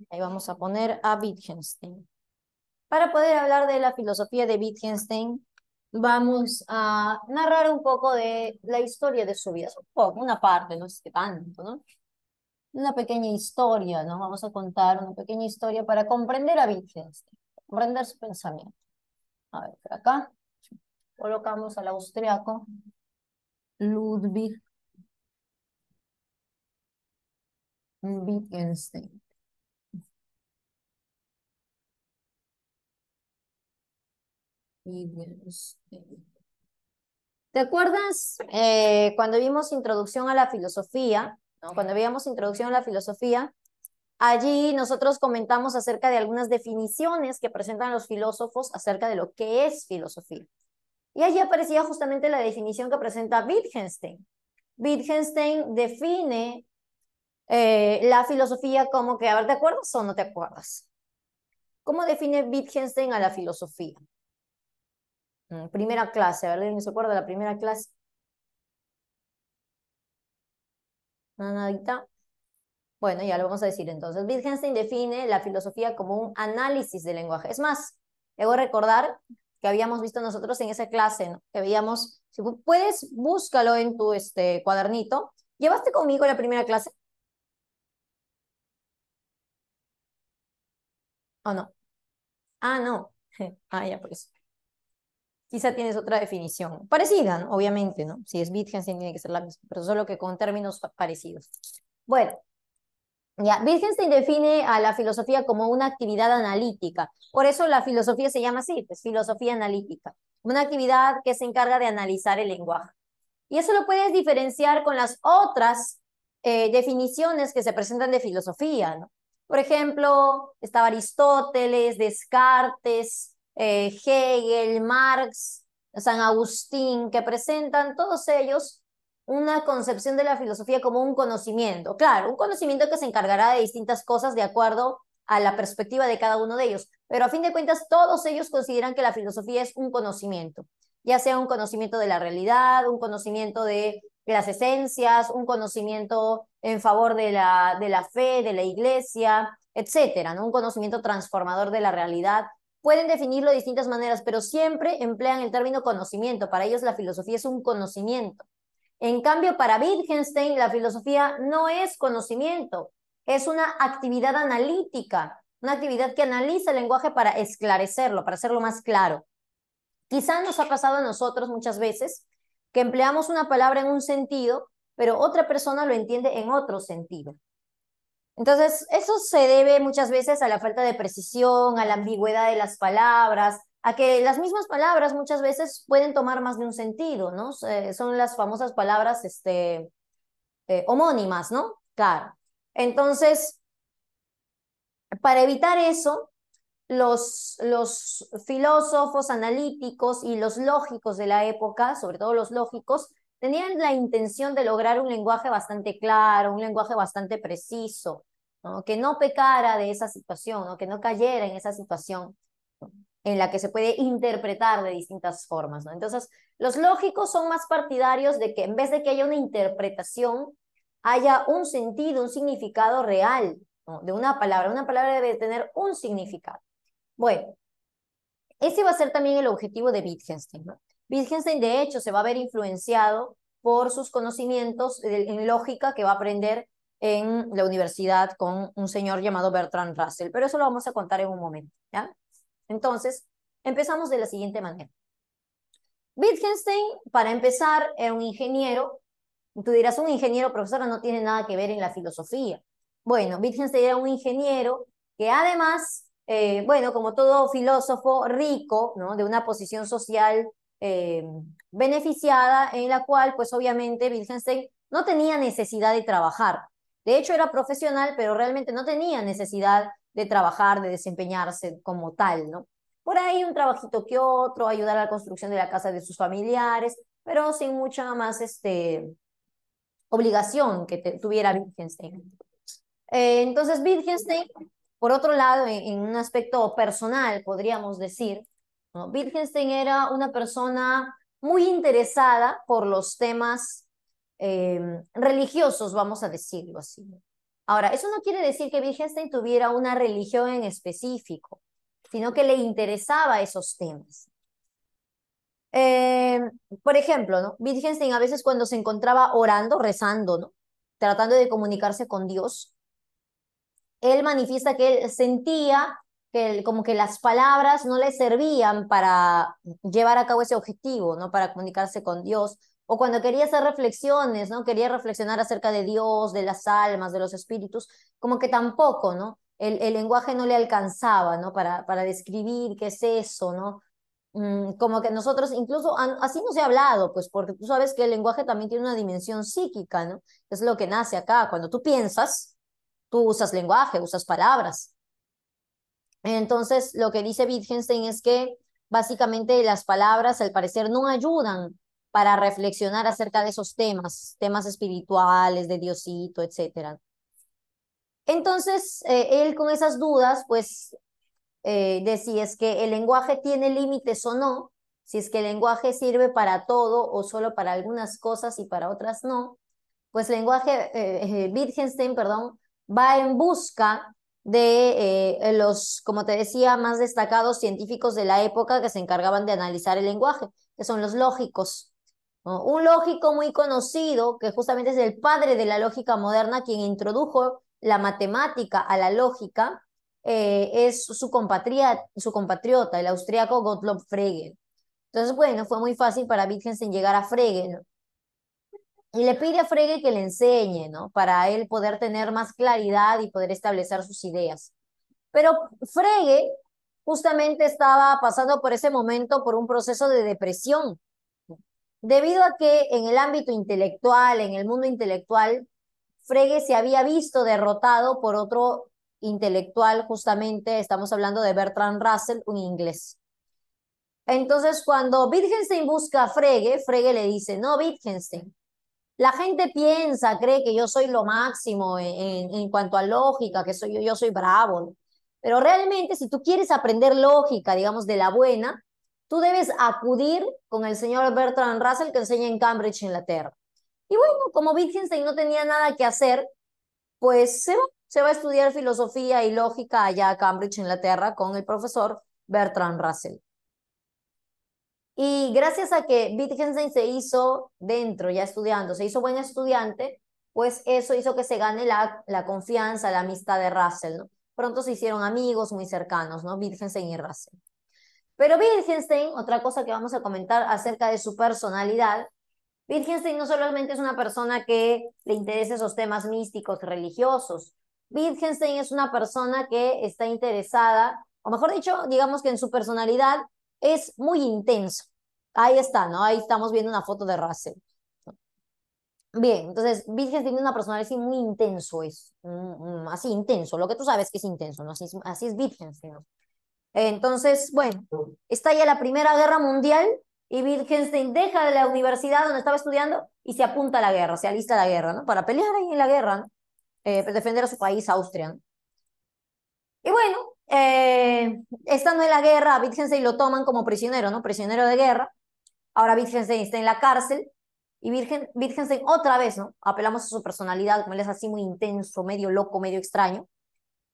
Ahí vamos a poner a Wittgenstein. Para poder hablar de la filosofía de Wittgenstein, vamos a narrar un poco de la historia de su vida. Un poco, una parte, no es que tanto, ¿no? Una pequeña historia, ¿no? Vamos a contar una pequeña historia para comprender a Wittgenstein, comprender su pensamiento. A ver, por acá colocamos al austriaco Ludwig Wittgenstein. Wittgenstein. ¿Te acuerdas cuando vimos introducción a la filosofía? ¿No? Cuando veíamos introducción a la filosofía, allí nosotros comentamos acerca de algunas definiciones que presentan los filósofos acerca de lo que es filosofía. Y allí aparecía justamente la definición que presenta Wittgenstein. Wittgenstein define la filosofía como que, a ver, ¿te acuerdas o no te acuerdas? ¿Cómo define Wittgenstein a la filosofía? Primera clase, a ver, ¿alguien se acuerda de la primera clase? ¿No, nadita? Bueno, ya lo vamos a decir entonces. Wittgenstein define la filosofía como un análisis del lenguaje. Es más, debo recordar que habíamos visto nosotros en esa clase, ¿no? Que veíamos, si puedes, búscalo en tu cuadernito. ¿Llevaste conmigo la primera clase o no? Ah, no. Ah, ya, por eso. Quizá tienes otra definición. Parecida, ¿no? Obviamente, ¿no? Si es Wittgenstein tiene que ser la misma, pero solo que con términos parecidos. Bueno, ya, Wittgenstein define a la filosofía como una actividad analítica. Por eso la filosofía se llama así, pues filosofía analítica. Una actividad que se encarga de analizar el lenguaje. Y eso lo puedes diferenciar con las otras definiciones que se presentan de filosofía, ¿no? Por ejemplo, estaba Aristóteles, Descartes, Hegel, Marx, San Agustín, que presentan todos ellos una concepción de la filosofía como un conocimiento. Claro, un conocimiento que se encargará de distintas cosas de acuerdo a la perspectiva de cada uno de ellos. Pero a fin de cuentas, todos ellos consideran que la filosofía es un conocimiento, ya sea un conocimiento de la realidad, un conocimiento de las esencias, un conocimiento en favor de la fe, de la iglesia, etcétera, ¿no? Un conocimiento transformador de la realidad. Pueden definirlo de distintas maneras, pero siempre emplean el término conocimiento. Para ellos la filosofía es un conocimiento. En cambio, para Wittgenstein, la filosofía no es conocimiento, es una actividad analítica, una actividad que analiza el lenguaje para esclarecerlo, para hacerlo más claro. Quizá nos ha pasado a nosotros muchas veces que empleamos una palabra en un sentido, pero otra persona lo entiende en otro sentido. Entonces, eso se debe muchas veces a la falta de precisión, a la ambigüedad de las palabras, a que las mismas palabras muchas veces pueden tomar más de un sentido, ¿no? Son las famosas palabras homónimas, ¿no? Claro. Entonces, para evitar eso, los filósofos analíticos y los lógicos de la época, sobre todo los lógicos, tenían la intención de lograr un lenguaje bastante claro, un lenguaje bastante preciso, ¿no? Que no pecara de esa situación, ¿no? Que no cayera en esa situación, ¿no? En la que se puede interpretar de distintas formas, ¿no? Entonces, los lógicos son más partidarios de que en vez de que haya una interpretación, haya un sentido, un significado real, ¿no? De una palabra. Una palabra debe tener un significado. Bueno, ese va a ser también el objetivo de Wittgenstein, ¿no? Wittgenstein, de hecho, se va a ver influenciado por sus conocimientos en lógica que va a aprender en la universidad con un señor llamado Bertrand Russell, pero eso lo vamos a contar en un momento, ¿ya? Entonces, empezamos de la siguiente manera. Wittgenstein, para empezar, era un ingeniero. Tú dirás, un ingeniero, profesora, no tiene nada que ver en la filosofía. Bueno, Wittgenstein era un ingeniero que además, bueno, como todo filósofo rico, ¿no? De una posición social eh, beneficiada, en la cual, pues obviamente, Wittgenstein no tenía necesidad de trabajar. De hecho, era profesional, pero realmente no tenía necesidad de trabajar, de desempeñarse como tal, ¿no? Por ahí un trabajito que otro, ayudar a la construcción de la casa de sus familiares, pero sin mucha más obligación que tuviera Wittgenstein. Entonces, Wittgenstein, por otro lado, en un aspecto personal, podríamos decir, ¿no? Wittgenstein era una persona muy interesada por los temas religiosos, vamos a decirlo así. Ahora, eso no quiere decir que Wittgenstein tuviera una religión en específico, sino que le interesaba esos temas. Eh, por ejemplo, ¿no? Wittgenstein a veces cuando se encontraba orando, rezando, ¿no? Tratando de comunicarse con Dios, él manifiesta que él sentía que como que las palabras no le servían para llevar a cabo ese objetivo, ¿no? Para comunicarse con Dios. O cuando quería hacer reflexiones, ¿no? Quería reflexionar acerca de Dios, de las almas, de los espíritus, como que tampoco, ¿no? El lenguaje no le alcanzaba, ¿no? Para describir qué es eso, ¿no? Como que nosotros, incluso así nos he hablado, pues porque tú sabes que el lenguaje también tiene una dimensión psíquica, ¿no? Es lo que nace acá. Cuando tú piensas, tú usas lenguaje, usas palabras. Entonces, lo que dice Wittgenstein es que básicamente las palabras, al parecer, no ayudan para reflexionar acerca de esos temas, temas espirituales, de Diosito, etcétera. Entonces, él con esas dudas, pues de si es que el lenguaje tiene límites o no, si es que el lenguaje sirve para todo o solo para algunas cosas y para otras no, pues Wittgenstein, perdón, va en busca de los, como te decía, más destacados científicos de la época que se encargaban de analizar el lenguaje, que son los lógicos, ¿no? Un lógico muy conocido, que justamente es el padre de la lógica moderna, quien introdujo la matemática a la lógica, es su compatriota, el austriaco Gottlob Frege. Entonces, bueno, fue muy fácil para Wittgenstein llegar a Frege, ¿no? Y le pide a Frege que le enseñe, ¿no? Para él poder tener más claridad y poder establecer sus ideas. Pero Frege justamente estaba pasando por ese momento por un proceso de depresión, debido a que en el ámbito intelectual, en el mundo intelectual, Frege se había visto derrotado por otro intelectual, justamente estamos hablando de Bertrand Russell, un inglés. Entonces, cuando Wittgenstein busca a Frege, Frege le dice, no, Wittgenstein, la gente piensa, cree que yo soy lo máximo en cuanto a lógica, que yo soy bravo, ¿no? Pero realmente, si tú quieres aprender lógica, digamos, de la buena, tú debes acudir con el señor Bertrand Russell que enseña en Cambridge, Inglaterra. Y bueno, como Wittgenstein no tenía nada que hacer, pues se va a estudiar filosofía y lógica allá a Cambridge, Inglaterra, con el profesor Bertrand Russell. Y gracias a que Wittgenstein se hizo dentro, ya estudiando, se hizo buen estudiante, pues eso hizo que se gane la confianza, la amistad de Russell, ¿no? Pronto se hicieron amigos muy cercanos, ¿no? Wittgenstein y Russell. Pero Wittgenstein, otra cosa que vamos a comentar acerca de su personalidad, Wittgenstein no solamente es una persona que le interesa esos temas místicos, religiosos. Wittgenstein es una persona que está interesada, o mejor dicho, digamos que en su personalidad es muy intenso. Ahí está, ¿no? Ahí estamos viendo una foto de Russell. Bien, entonces Wittgenstein tiene una personalidad así muy intenso, así intenso, lo que tú sabes que es intenso, ¿no? Así es Wittgenstein, ¿no? Entonces, bueno, estalla la Primera Guerra Mundial y Wittgenstein deja de la universidad donde estaba estudiando y se apunta a la guerra, se alista a la guerra, ¿no? Para pelear ahí en la guerra, ¿no? Defender a su país, Austria, ¿no? Y bueno, estando en la guerra, a Wittgenstein lo toman como prisionero, ¿no? Prisionero de guerra. Ahora Wittgenstein está en la cárcel y Wittgenstein otra vez, ¿no? Apelamos a su personalidad, como él es así muy intenso, medio loco, medio extraño.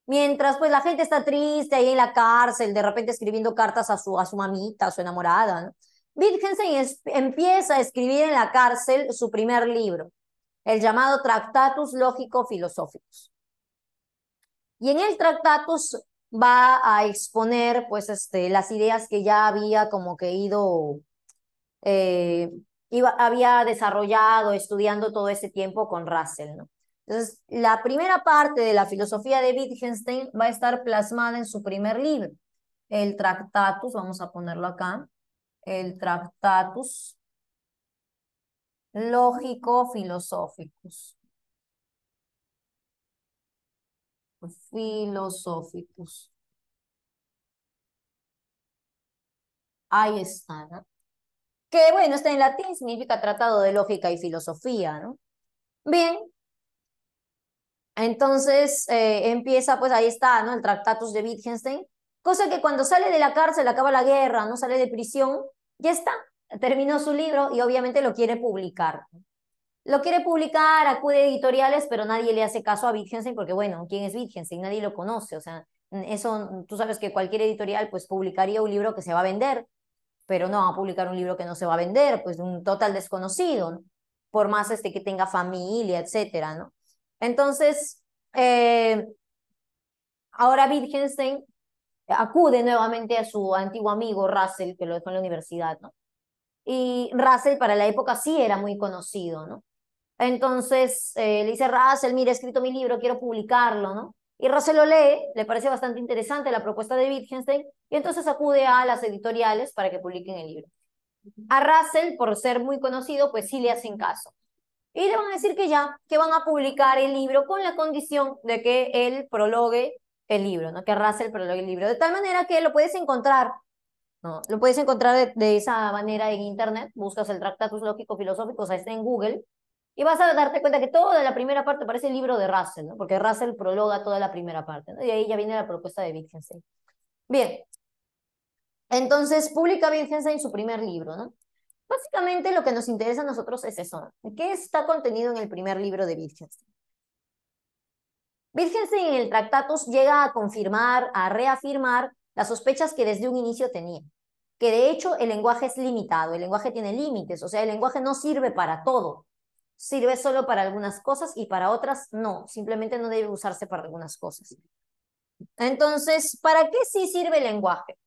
Mientras pues la gente está triste ahí en la cárcel, de repente escribiendo cartas a su mamita, a su enamorada, ¿no? Wittgenstein empieza a escribir en la cárcel su primer libro, el llamado Tractatus Lógico-Filosóficos. Y en el Tractatus va a exponer pues las ideas que ya había como que eh, había desarrollado, estudiando todo ese tiempo con Russell, ¿no? Entonces, la primera parte de la filosofía de Wittgenstein va a estar plasmada en su primer libro, el Tractatus, vamos a ponerlo acá, el Tractatus Lógico-Filosóficos. Filosóficos. Ahí está, ¿no? Que bueno, está en latín, significa Tratado de Lógica y Filosofía, ¿no? Bien, entonces empieza, pues ahí está, ¿no? El Tractatus de Wittgenstein, cosa que cuando sale de la cárcel, acaba la guerra, no sale de prisión, ya está, terminó su libro y obviamente lo quiere publicar. Lo quiere publicar, acude a editoriales, pero nadie le hace caso a Wittgenstein porque, bueno, ¿quién es Wittgenstein? Nadie lo conoce, o sea, eso, tú sabes que cualquier editorial pues publicaría un libro que se va a vender, pero no va a publicar un libro que no se va a vender, pues de un total desconocido, ¿no? Por más que tenga familia, etcétera, ¿no? Entonces, ahora Wittgenstein acude nuevamente a su antiguo amigo Russell, que lo dejó en la universidad, ¿no? Y Russell para la época sí era muy conocido, ¿no? Entonces le dice Russell, mira, he escrito mi libro, quiero publicarlo, ¿no? Y Russell lo lee, le parece bastante interesante la propuesta de Wittgenstein, y entonces acude a las editoriales para que publiquen el libro. A Russell, por ser muy conocido, pues sí le hacen caso. Y le van a decir que ya, que van a publicar el libro con la condición de que él prologue el libro, ¿no? Que Russell prologue el libro. De tal manera que lo puedes encontrar, ¿no? Lo puedes encontrar de esa manera en internet. Buscas el Tractatus Lógico Filosófico, o sea, está en Google. Y vas a darte cuenta que toda la primera parte parece el libro de Russell, ¿no? Porque Russell prologa toda la primera parte, ¿no? Y ahí ya viene la propuesta de Wittgenstein. Bien, entonces publica Wittgenstein su primer libro, ¿no? Básicamente lo que nos interesa a nosotros es eso, ¿no? ¿Qué está contenido en el primer libro de Wittgenstein? Wittgenstein en el Tractatus llega a confirmar, a reafirmar las sospechas que desde un inicio tenía, que de hecho el lenguaje es limitado, el lenguaje tiene límites, o sea, el lenguaje no sirve para todo, sirve solo para algunas cosas y para otras no, simplemente no debe usarse para algunas cosas. Entonces, ¿para qué sí sirve el lenguaje?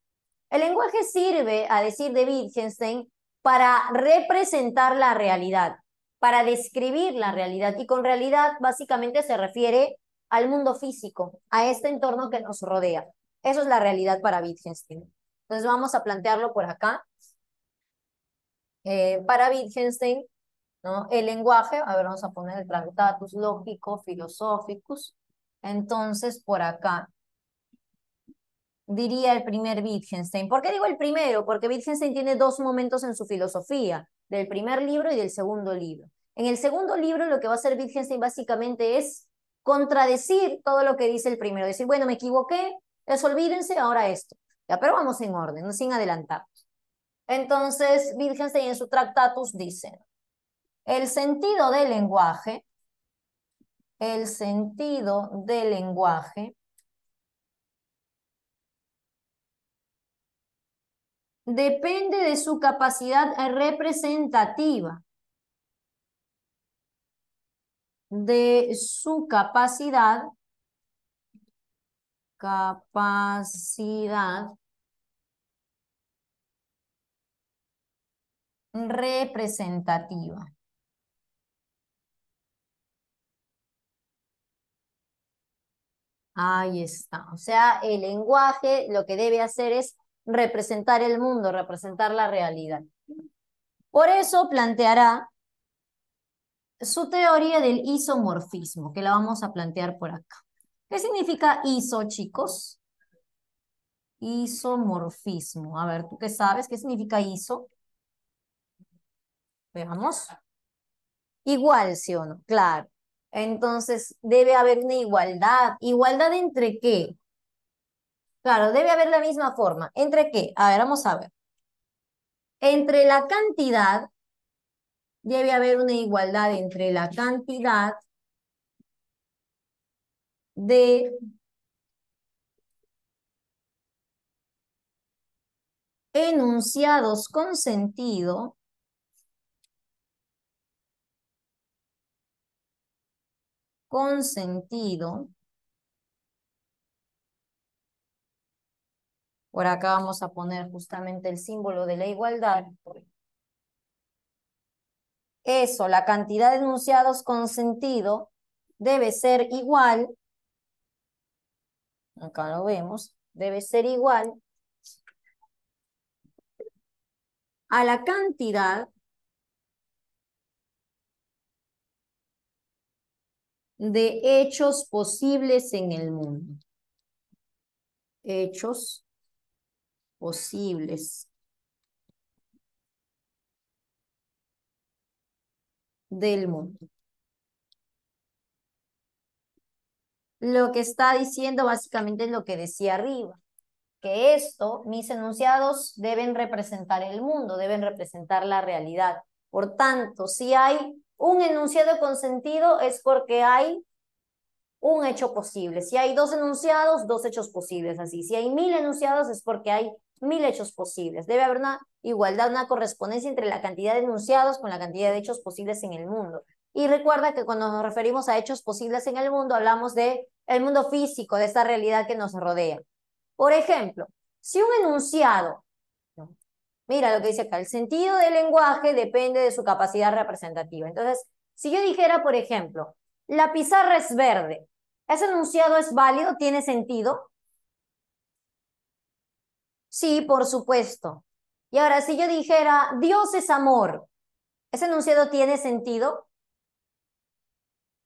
El lenguaje sirve, a decir de Wittgenstein, para representar la realidad, para describir la realidad. Y con realidad básicamente se refiere al mundo físico, a este entorno que nos rodea. Eso es la realidad para Wittgenstein. Entonces vamos a plantearlo por acá. Para Wittgenstein, ¿no? El lenguaje, a ver, vamos a poner el Tractatus Lógico Philosophicus. Entonces, por acá diría el primer Wittgenstein. ¿Por qué digo el primero? Porque Wittgenstein tiene dos momentos en su filosofía, del primer libro y del segundo libro. En el segundo libro lo que va a hacer Wittgenstein básicamente es contradecir todo lo que dice el primero. Decir, bueno, me equivoqué, olvídense, ahora esto. Ya, pero vamos en orden, no sin adelantarnos. Entonces, Wittgenstein en su Tractatus dice, el sentido del lenguaje, el sentido del lenguaje depende de su capacidad representativa, de su capacidad representativa. Ahí está. O sea, el lenguaje lo que debe hacer es representar el mundo, representar la realidad. Por eso planteará su teoría del isomorfismo, que la vamos a plantear por acá. ¿Qué significa iso, chicos? Isomorfismo. A ver, ¿tú qué sabes? ¿Qué significa iso? Veamos. Igual, ¿sí o no? Claro. Entonces, debe haber una igualdad. ¿Igualdad entre qué? Claro, debe haber la misma forma. ¿Entre qué? A ver, vamos a ver. Entre la cantidad, debe haber una igualdad entre la cantidad de enunciados con sentido. Por acá vamos a poner justamente el símbolo de la igualdad. Eso, la cantidad de enunciados con sentido debe ser igual, acá lo vemos, debe ser igual a la cantidad de hechos posibles en el mundo. Hechos posibles del mundo. Lo que está diciendo básicamente es lo que decía arriba, que esto, mis enunciados deben representar el mundo, deben representar la realidad. Por tanto, si hay Un enunciado con sentido es porque hay un hecho posible. Si hay dos enunciados, dos hechos posibles, así. Si hay 1000 enunciados es porque hay 1000 hechos posibles. Debe haber una igualdad, una correspondencia entre la cantidad de enunciados con la cantidad de hechos posibles en el mundo. Y recuerda que cuando nos referimos a hechos posibles en el mundo, hablamos de el mundo físico, de esta realidad que nos rodea. Por ejemplo, si un enunciado, mira lo que dice acá, el sentido del lenguaje depende de su capacidad representativa. Entonces, si yo dijera, por ejemplo, la pizarra es verde, ¿ese enunciado es válido? ¿Tiene sentido? Sí, por supuesto. Y ahora, si yo dijera, Dios es amor, ¿ese enunciado tiene sentido?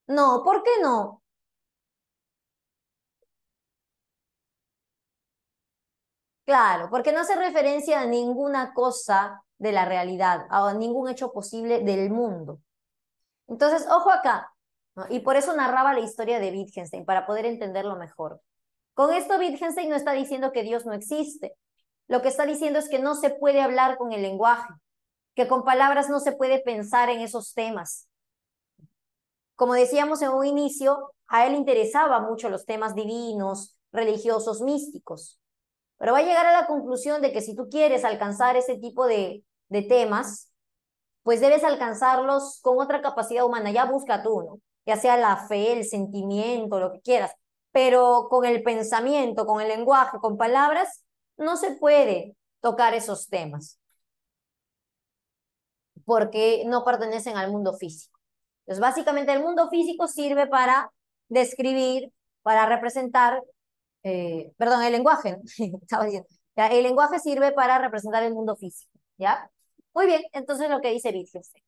No, ¿por qué no? Claro, porque no hace referencia a ninguna cosa de la realidad, a ningún hecho posible del mundo. Entonces, ojo acá, ¿no? Y por eso narraba la historia de Wittgenstein, para poder entenderlo mejor. Con esto Wittgenstein no está diciendo que Dios no existe. Lo que está diciendo es que no se puede hablar con el lenguaje, que con palabras no se puede pensar en esos temas. Como decíamos en un inicio, a él interesaba mucho los temas divinos, religiosos, místicos. Pero va a llegar a la conclusión de que si tú quieres alcanzar ese tipo de temas, pues debes alcanzarlos con otra capacidad humana. Ya busca tú, ¿no? Ya sea la fe, el sentimiento, lo que quieras. Pero con el pensamiento, con el lenguaje, con palabras, no se puede tocar esos temas porque no pertenecen al mundo físico. Entonces, básicamente el mundo físico sirve para describir, para representar, perdón, el lenguaje, ¿no? Estaba diciendo, ya, el lenguaje sirve para representar el mundo físico, ¿ya? Muy bien, entonces lo que dice Wittgenstein.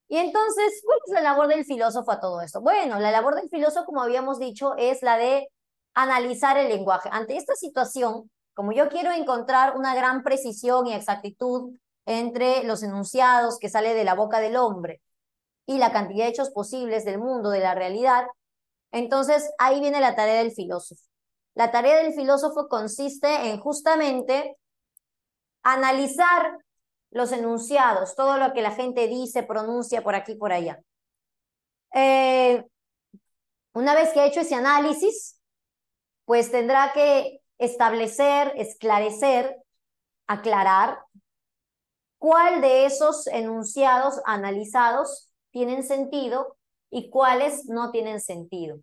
Y entonces, ¿cuál es la labor del filósofo a todo esto? Bueno, la labor del filósofo, como habíamos dicho, es la de analizar el lenguaje. Ante esta situación, como yo quiero encontrar una gran precisión y exactitud entre los enunciados que sale de la boca del hombre y la cantidad de hechos posibles del mundo, de la realidad, entonces ahí viene la tarea del filósofo. La tarea del filósofo consiste en justamente analizar los enunciados, todo lo que la gente dice, pronuncia por aquí y por allá. Eh, una vez que ha hecho ese análisis, pues tendrá que establecer, esclarecer, aclarar cuál de esos enunciados analizados tienen sentido y cuáles no tienen sentido.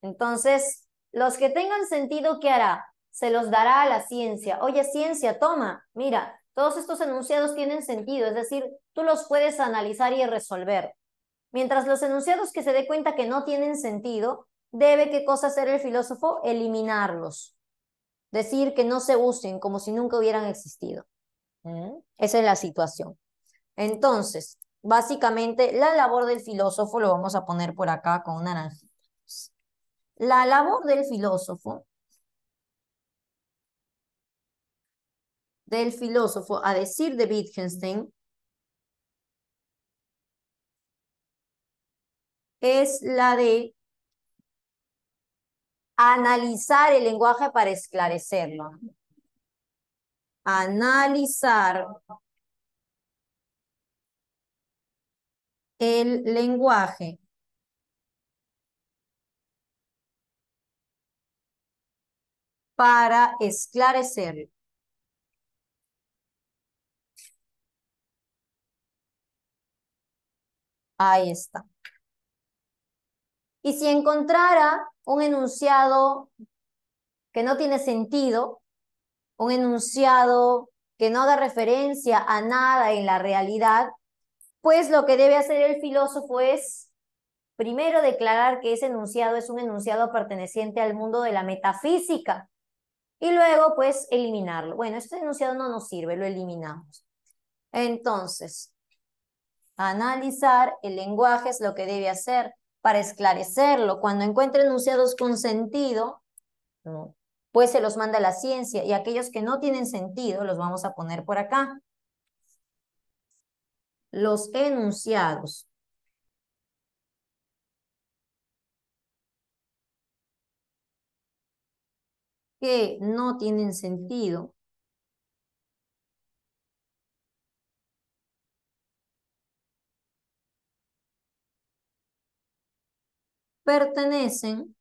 Entonces, los que tengan sentido, ¿qué hará? Se los dará a la ciencia. Oye, ciencia, toma, mira, todos estos enunciados tienen sentido, es decir, tú los puedes analizar y resolver. Mientras los enunciados que se dé cuenta que no tienen sentido, debe, ¿qué cosa hacer el filósofo? Eliminarlos. Decir que no se usen como si nunca hubieran existido. Esa es la situación. Entonces, básicamente, la labor del filósofo, lo vamos a poner por acá con una naranjita. La labor del filósofo, a decir de Wittgenstein, es la de analizar el lenguaje para esclarecerlo. Analizar el lenguaje para esclarecerlo. Ahí está. Y si encontrara un enunciado que no tiene sentido, un enunciado que no haga referencia a nada en la realidad, pues lo que debe hacer el filósofo es primero declarar que ese enunciado es un enunciado perteneciente al mundo de la metafísica y luego pues eliminarlo. Bueno, este enunciado no nos sirve, lo eliminamos. Entonces, analizar el lenguaje es lo que debe hacer para esclarecerlo. Cuando encuentre enunciados con sentido, ¿no?, pues se los manda a la ciencia y aquellos que no tienen sentido los vamos a poner por acá. Los enunciados que no tienen sentido pertenecen,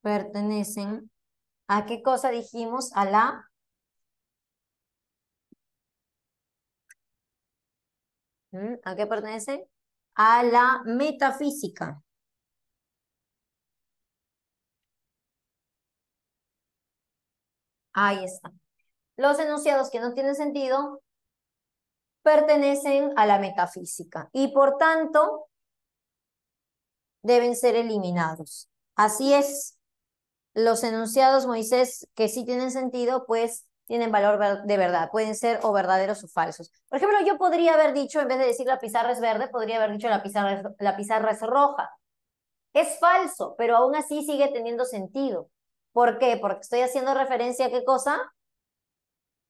pertenecen, ¿a qué cosa dijimos? ¿A qué pertenecen? A la metafísica. Ahí está. Los enunciados que no tienen sentido pertenecen a la metafísica y por tanto deben ser eliminados. Así es. Los enunciados, Moisés, que sí tienen sentido, pues tienen valor de verdad. Pueden ser o verdaderos o falsos. Por ejemplo, yo podría haber dicho, en vez de decir la pizarra es verde, podría haber dicho la pizarra es roja. Es falso, pero aún así sigue teniendo sentido. ¿Por qué? Porque estoy haciendo referencia a qué cosa?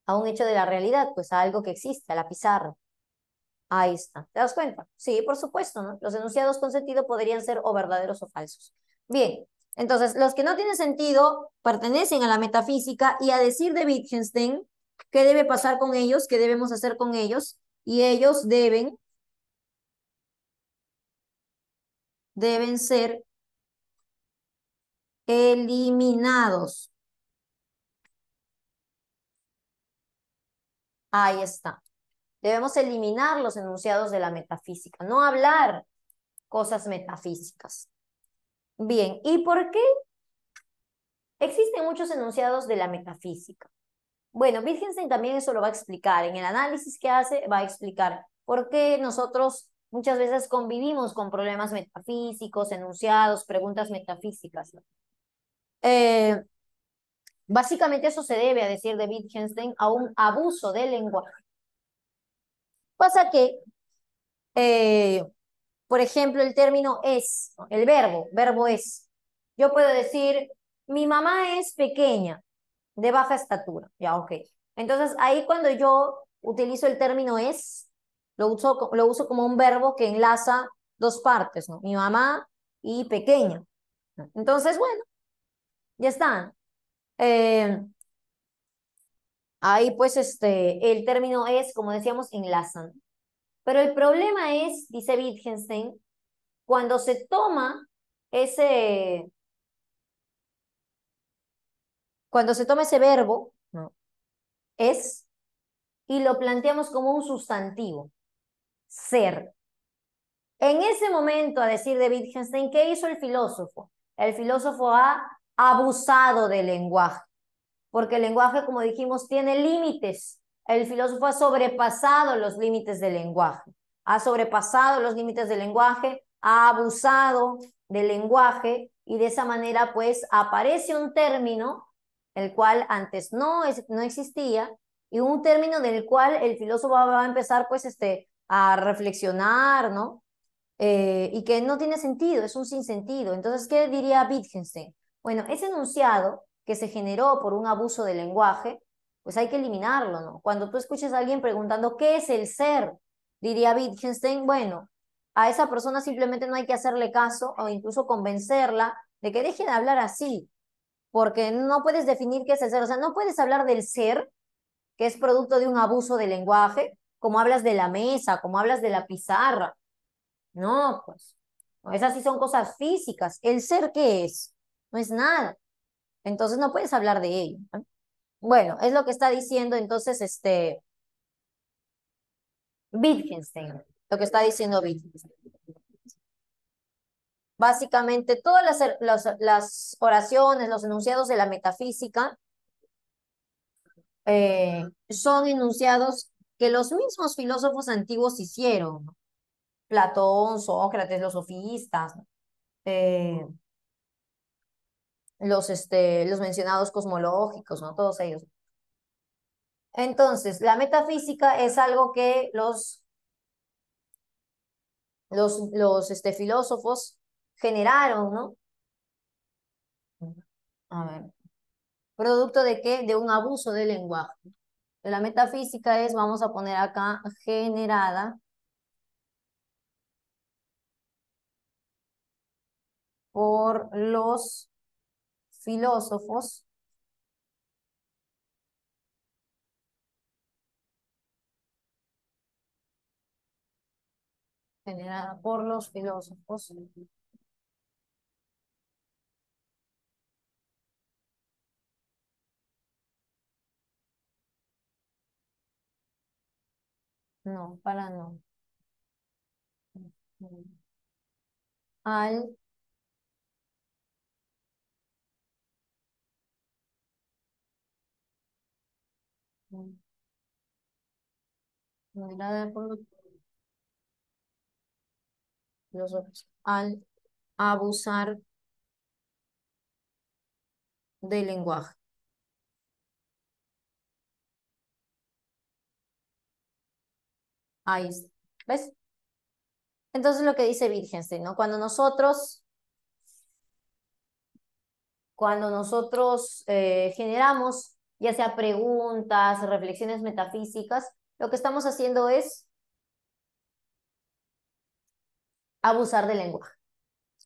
A un hecho de la realidad, pues a algo que existe, a la pizarra. Ahí está. ¿Te das cuenta? Sí, por supuesto, ¿no? Los enunciados con sentido podrían ser o verdaderos o falsos. Bien, entonces, los que no tienen sentido pertenecen a la metafísica y a decir de Wittgenstein, ¿qué debe pasar con ellos? ¿Qué debemos hacer con ellos? Y ellos deben ser eliminados. Ahí está. Debemos eliminar los enunciados de la metafísica, no hablar cosas metafísicas. Bien, ¿y por qué existen muchos enunciados de la metafísica? Bueno, Wittgenstein también eso lo va a explicar. En el análisis que hace, va a explicar por qué nosotros muchas veces convivimos con problemas metafísicos, enunciados, preguntas metafísicas, ¿no? Básicamente eso se debe, a decir de Wittgenstein, a un abuso del lenguaje. Pasa que, eh, por ejemplo, el término es, ¿no? El verbo es. Yo puedo decir, mi mamá es pequeña, de baja estatura. Ya, ok. Entonces, ahí cuando yo utilizo el término es, lo uso como un verbo que enlaza dos partes, ¿no? Mi mamá y pequeña. Entonces, bueno, ya están. Ahí pues el término es, como decíamos, enlazan. Pero el problema es, dice Wittgenstein, cuando se toma ese, cuando se toma ese verbo, ¿no? Es, y lo planteamos como un sustantivo, ser. En ese momento, a decir de Wittgenstein, ¿qué hizo el filósofo? El filósofo ha abusado del lenguaje, porque el lenguaje, como dijimos, tiene límites. El filósofo ha sobrepasado los límites del lenguaje, ha sobrepasado los límites del lenguaje, ha abusado del lenguaje y de esa manera, pues, aparece un término, el cual antes no existía, y un término del cual el filósofo va a empezar, pues, a reflexionar, ¿no? Y que no tiene sentido, es un sinsentido. Entonces, ¿qué diría Wittgenstein? Bueno, ese enunciado que se generó por un abuso del lenguaje, pues hay que eliminarlo, ¿no? Cuando tú escuches a alguien preguntando ¿qué es el ser? Diría Wittgenstein, bueno, a esa persona simplemente no hay que hacerle caso o incluso convencerla de que deje de hablar así, porque no puedes definir qué es el ser, o sea, no puedes hablar del ser, que es producto de un abuso del lenguaje, como hablas de la mesa, como hablas de la pizarra. No, pues, no, esas sí son cosas físicas. ¿El ser qué es? No es nada. Entonces no puedes hablar de ello, ¿no? Bueno, es lo que está diciendo entonces Wittgenstein, lo que está diciendo Wittgenstein. Básicamente, todas las oraciones, los enunciados de la metafísica son enunciados que los mismos filósofos antiguos hicieron, ¿no? Platón, Sócrates, los sofistas, ¿no? Eh, los mencionados cosmológicos, ¿no? Todos ellos. Entonces, la metafísica es algo que los filósofos generaron, ¿no? A ver, ¿producto de qué? De un abuso del lenguaje. La metafísica es, vamos a poner acá, generada por los filósofos generada por los filósofos. No, para no. Al generada por los filósofos. Al abusar del lenguaje. Ahí está. ¿Ves? Entonces lo que dice Wittgenstein, ¿no? Cuando nosotros generamos, ya sea preguntas, reflexiones metafísicas, lo que estamos haciendo es abusar del lenguaje.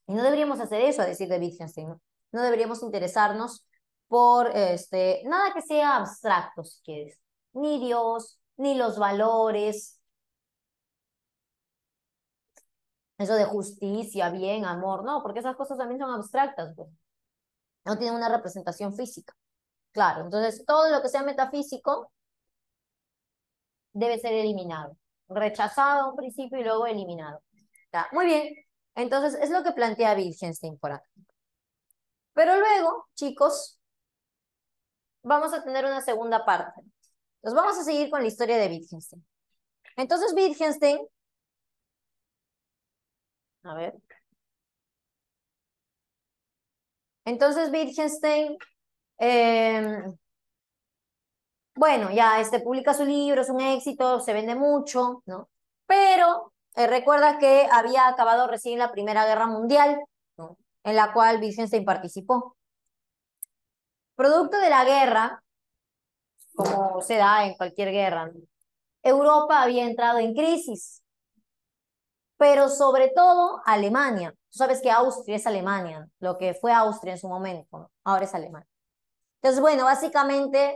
Y no deberíamos hacer eso, a decir de Wittgenstein, ¿no? No deberíamos interesarnos por nada que sea abstracto, si quieres. Ni Dios, ni los valores, eso de justicia, bien, amor, no, porque esas cosas también son abstractas, pues. No tienen una representación física. Claro, entonces todo lo que sea metafísico debe ser eliminado. Rechazado a un principio y luego eliminado. Ya, muy bien. Entonces, es lo que plantea Wittgenstein por acá. Pero luego, chicos, vamos a tener una segunda parte. Entonces, vamos a seguir con la historia de Wittgenstein. Entonces, Wittgenstein, a ver. Entonces, Wittgenstein, eh, bueno, ya publica su libro, es un éxito, se vende mucho, ¿no? Pero recuerda que había acabado recién la Primera Guerra Mundial, ¿no? En la cual Wittgenstein participó. Producto de la guerra, como se da en cualquier guerra, ¿no? Europa había entrado en crisis, pero sobre todo Alemania. Tú sabes que Austria es Alemania, ¿no? Lo que fue Austria en su momento, ¿no? Ahora es Alemania. Entonces, bueno, básicamente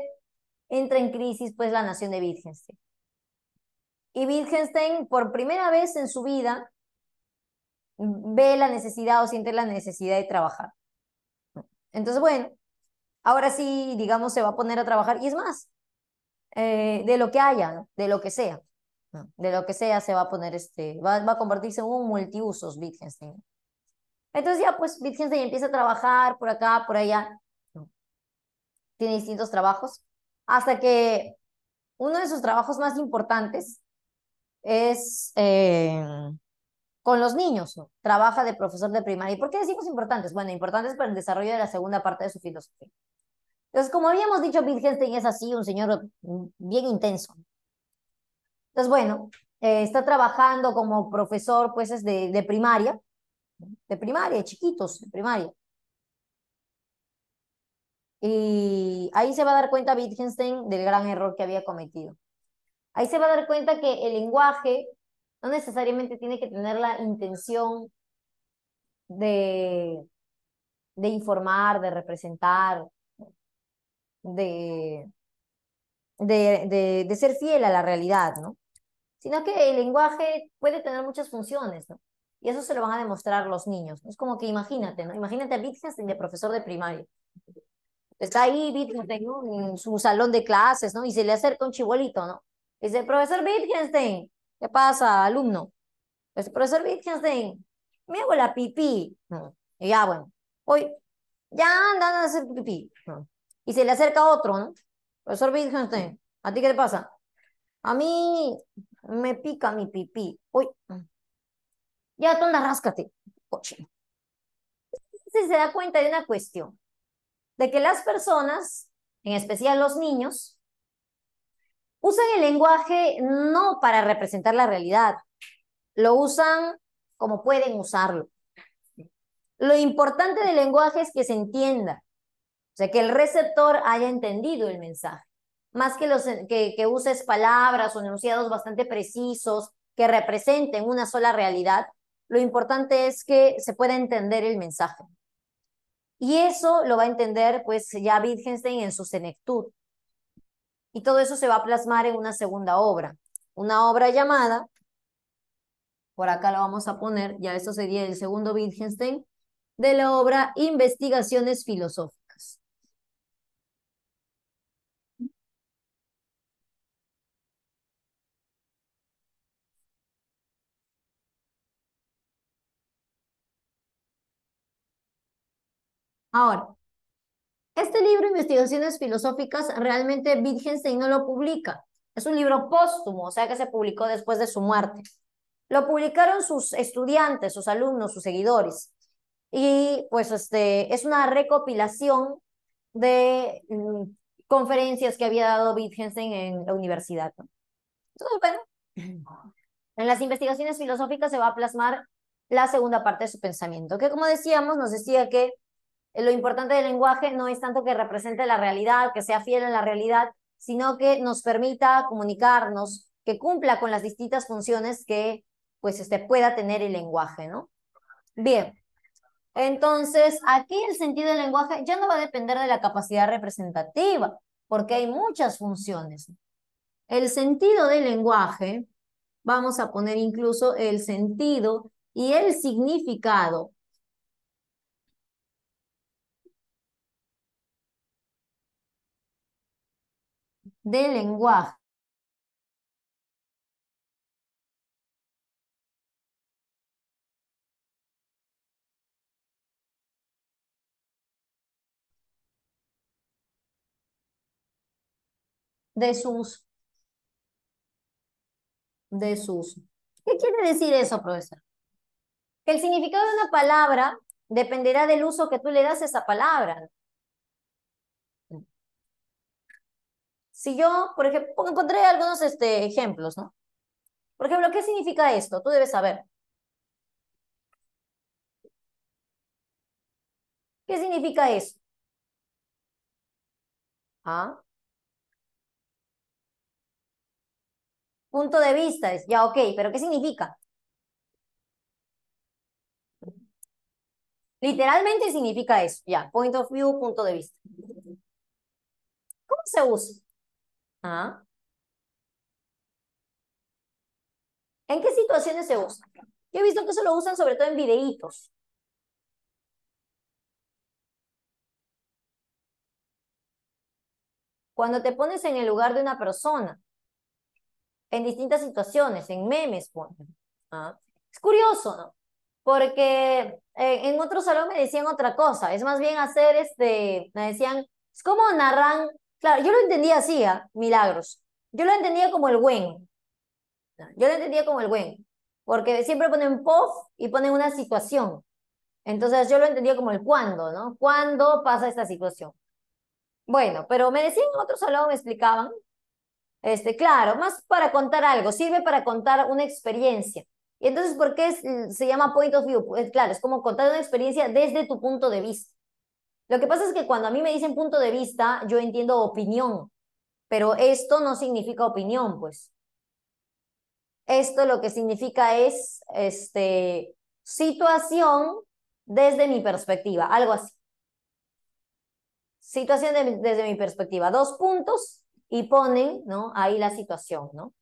entra en crisis pues la nación de Wittgenstein. Y Wittgenstein, por primera vez en su vida, ve la necesidad o siente la necesidad de trabajar. Entonces, bueno, ahora sí, digamos, se va a poner a trabajar. Y es más, de lo que haya, ¿no? De lo que sea. ¿No? De lo que sea se va a poner, va a convertirse en un multiusos Wittgenstein. Entonces ya, pues, Wittgenstein empieza a trabajar por acá, por allá. ¿No? Tiene distintos trabajos. Hasta que uno de sus trabajos más importantes es con los niños, ¿no? Trabaja de profesor de primaria. ¿Y por qué decimos importantes? Bueno, importantes para el desarrollo de la segunda parte de su filosofía. Entonces, como habíamos dicho, Wittgenstein es así, un señor bien intenso. Entonces, bueno, está trabajando como profesor, pues, es de primaria, chiquitos, de primaria. Y ahí se va a dar cuenta Wittgenstein del gran error que había cometido. Ahí se va a dar cuenta que el lenguaje no necesariamente tiene que tener la intención de, de informar, de representar, de, de ser fiel a la realidad, ¿no? Sino que el lenguaje puede tener muchas funciones, ¿no? Y eso se lo van a demostrar los niños. Es como que imagínate, ¿no? Imagínate a Wittgenstein de profesor de primaria. Está ahí Wittgenstein, ¿no? En su salón de clases, ¿no? Y se le acerca un chibolito, ¿no? Dice, profesor Wittgenstein, ¿qué pasa, alumno? Dice, profesor Wittgenstein, me hago la pipí. ¿No? Y ya, bueno, hoy, ya andan a hacer pipí. ¿No? Y se le acerca otro, ¿no? Profesor Wittgenstein, ¿a ti qué te pasa? A mí me pica mi pipí. Uy, ya, tonda, ráscate. Coche. Se da cuenta de una cuestión, de que las personas, en especial los niños, usan el lenguaje no para representar la realidad, lo usan como pueden usarlo. Lo importante del lenguaje es que se entienda, o sea, que el receptor haya entendido el mensaje, más que uses palabras o enunciados bastante precisos que representen una sola realidad. Lo importante es que se pueda entender el mensaje. Y eso lo va a entender pues ya Wittgenstein en su senectud. Y todo eso se va a plasmar en una segunda obra, una obra llamada Por acá lo vamos a poner, ya esto sería el segundo Wittgenstein, de la obra Investigaciones Filosóficas. Ahora, este libro, Investigaciones Filosóficas, realmente Wittgenstein no lo publica. Es un libro póstumo, o sea que se publicó después de su muerte. Lo publicaron sus estudiantes, sus alumnos, sus seguidores. Y pues es una recopilación de conferencias que había dado Wittgenstein en la universidad, ¿no? Entonces, bueno, en las investigaciones filosóficas se va a plasmar la segunda parte de su pensamiento, que como decíamos, nos decía que lo importante del lenguaje no es tanto que represente la realidad, que sea fiel a la realidad, sino que nos permita comunicarnos, que cumpla con las distintas funciones que pues pueda tener el lenguaje, ¿no? Bien, entonces aquí el sentido del lenguaje ya no va a depender de la capacidad representativa, porque hay muchas funciones. El sentido del lenguaje, vamos a poner incluso el sentido y el significado del lenguaje de sus de su uso. ¿Qué quiere decir eso, profesor? Que el significado de una palabra dependerá del uso que tú le das a esa palabra. Si yo, por ejemplo, encontré algunos ejemplos, ¿no? Por ejemplo, ¿qué significa esto? Tú debes saber. ¿Qué significa eso? ¿Ah? Punto de vista, es ya, ok, pero ¿qué significa? Literalmente significa eso, ya, point of view, punto de vista. ¿Cómo se usa? ¿Ah? ¿En qué situaciones se usa? Yo he visto que eso lo usan sobre todo en videitos. Cuando te pones en el lugar de una persona, en distintas situaciones, en memes, ponen. ¿Ah? Es curioso, ¿no? Porque en otro salón me decían otra cosa, es más bien hacer me decían, es como narran, claro, yo lo entendía así, ¿ah? Milagros. Yo lo entendía como el buen, ¿no? Yo lo entendía como el buen, porque siempre ponen POF y ponen una situación. Entonces yo lo entendía como el cuándo, ¿no? ¿Cuándo pasa esta situación? Bueno, pero me decían en otro salón, me explicaban, claro, más para contar algo, sirve para contar una experiencia. Y entonces, ¿por qué se llama point of view? Pues, claro, es como contar una experiencia desde tu punto de vista. Lo que pasa es que cuando a mí me dicen punto de vista, yo entiendo opinión, pero esto no significa opinión, pues. Esto lo que significa es, situación desde mi perspectiva, algo así. Situación desde mi perspectiva, dos puntos y ponen, ¿no? Ahí la situación, ¿no?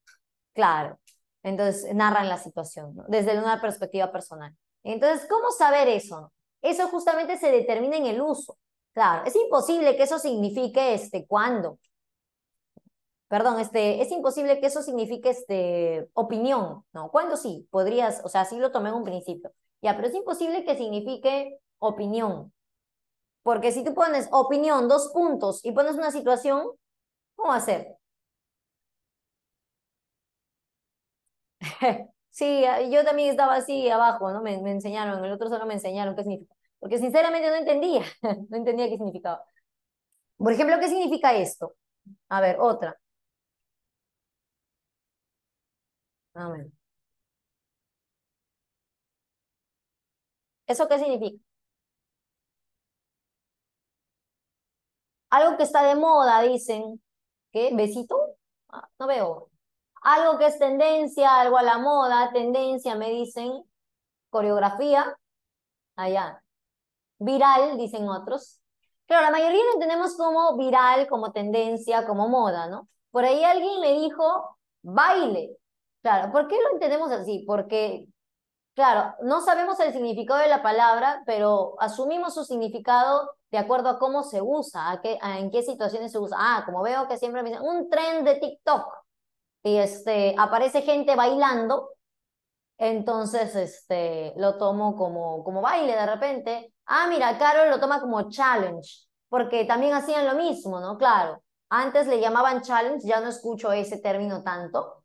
Claro. Entonces narran la situación, ¿no? Desde una perspectiva personal. Entonces, ¿cómo saber eso? ¿No? Eso justamente se determina en el uso. Claro, es imposible que eso signifique cuándo. Perdón, es imposible que eso signifique opinión, ¿no? ¿Cuándo sí? Podrías, o sea, sí lo tomé en un principio. Ya, pero es imposible que signifique opinión. Porque si tú pones opinión, dos puntos, y pones una situación, ¿cómo hacer? Sí, yo también estaba así abajo, ¿no? Me enseñaron, el otro solo me enseñaron qué significa. Porque sinceramente no entendía, no entendía qué significaba. Por ejemplo, ¿qué significa esto? A ver, otra. A ver. ¿Eso qué significa? Algo que está de moda, dicen. ¿Qué? ¿Besito? Ah, no veo. Algo que es tendencia, algo a la moda, tendencia, me dicen. Coreografía, allá. Viral, dicen otros. Claro, la mayoría lo entendemos como viral, como tendencia, como moda, ¿no? Por ahí alguien me dijo baile. Claro, ¿por qué lo entendemos así? Porque Claro, no sabemos el significado de la palabra, pero asumimos su significado de acuerdo a cómo se usa, en qué situaciones se usa. Ah, como veo que siempre me dicen, un tren de TikTok, y aparece gente bailando, entonces lo tomo como baile de repente. Ah, mira, Carol lo toma como challenge, porque también hacían lo mismo, ¿no? Claro, antes le llamaban challenge, ya no escucho ese término tanto,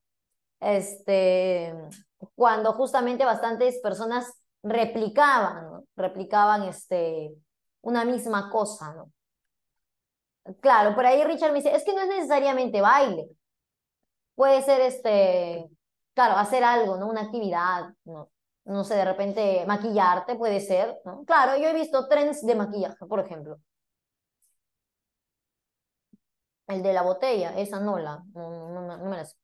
este, cuando justamente bastantes personas replicaban, ¿no? Replicaban una misma cosa, ¿no? Claro, por ahí Richard me dice, es que no es necesariamente baile, puede ser claro, hacer algo, ¿no? Una actividad, ¿no? No sé, de repente maquillarte puede ser, ¿no? Claro, yo he visto trends de maquillaje, por ejemplo, el de la botella, esa no me la sé.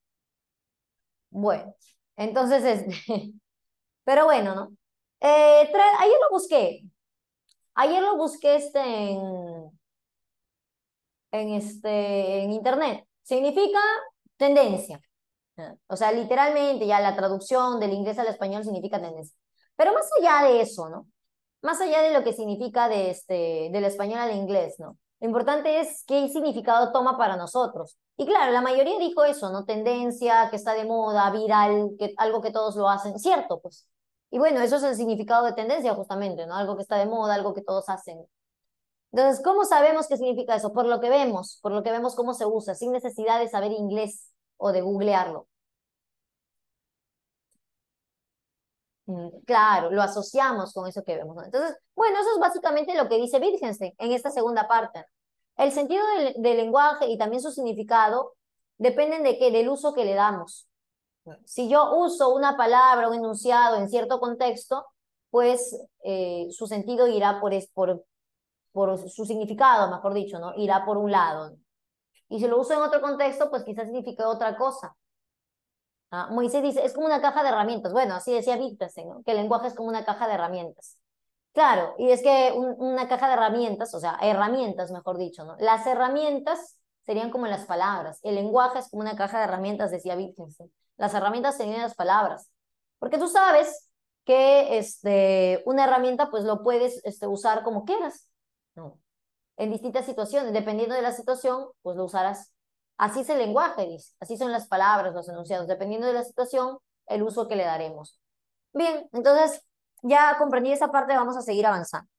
Bueno, entonces, pero bueno, ¿no? Ayer lo busqué. Ayer lo busqué en internet. Significa tendencia. O sea, literalmente ya la traducción del inglés al español significa tendencia. Pero más allá de eso, ¿no? Más allá de lo que significa del español al inglés, ¿no? Lo importante es qué significado toma para nosotros. Y claro, la mayoría dijo eso, ¿no? Tendencia, que está de moda, viral, algo que todos lo hacen. Cierto, pues. Y bueno, eso es el significado de tendencia, justamente, ¿no? Algo que está de moda, algo que todos hacen. Entonces, ¿cómo sabemos qué significa eso? Por lo que vemos cómo se usa, sin necesidad de saber inglés o de googlearlo. Claro, lo asociamos con eso que vemos, ¿no? Entonces, bueno, eso es básicamente lo que dice Wittgenstein en esta segunda parte. El sentido del lenguaje y también su significado dependen de qué, del uso que le damos. Si yo uso una palabra, un enunciado en cierto contexto, pues su sentido irá por su significado, mejor dicho, ¿no? Irá por un lado. Y si lo uso en otro contexto, pues quizás signifique otra cosa. Ah, Moisés dice, es como una caja de herramientas. Bueno, así decía Wittgenstein, ¿no? Que el lenguaje es como una caja de herramientas. Claro, y es que una caja de herramientas, o sea, herramientas, mejor dicho, ¿no? Las herramientas serían como las palabras. El lenguaje es como una caja de herramientas, decía Wittgenstein. Las herramientas serían las palabras. Porque tú sabes que una herramienta, pues lo puedes usar como quieras, ¿no? En distintas situaciones. Dependiendo de la situación, pues lo usarás. Así es el lenguaje, dice. Así son las palabras, los enunciados. Dependiendo de la situación, el uso que le daremos. Bien, entonces ya comprendí esa parte, vamos a seguir avanzando.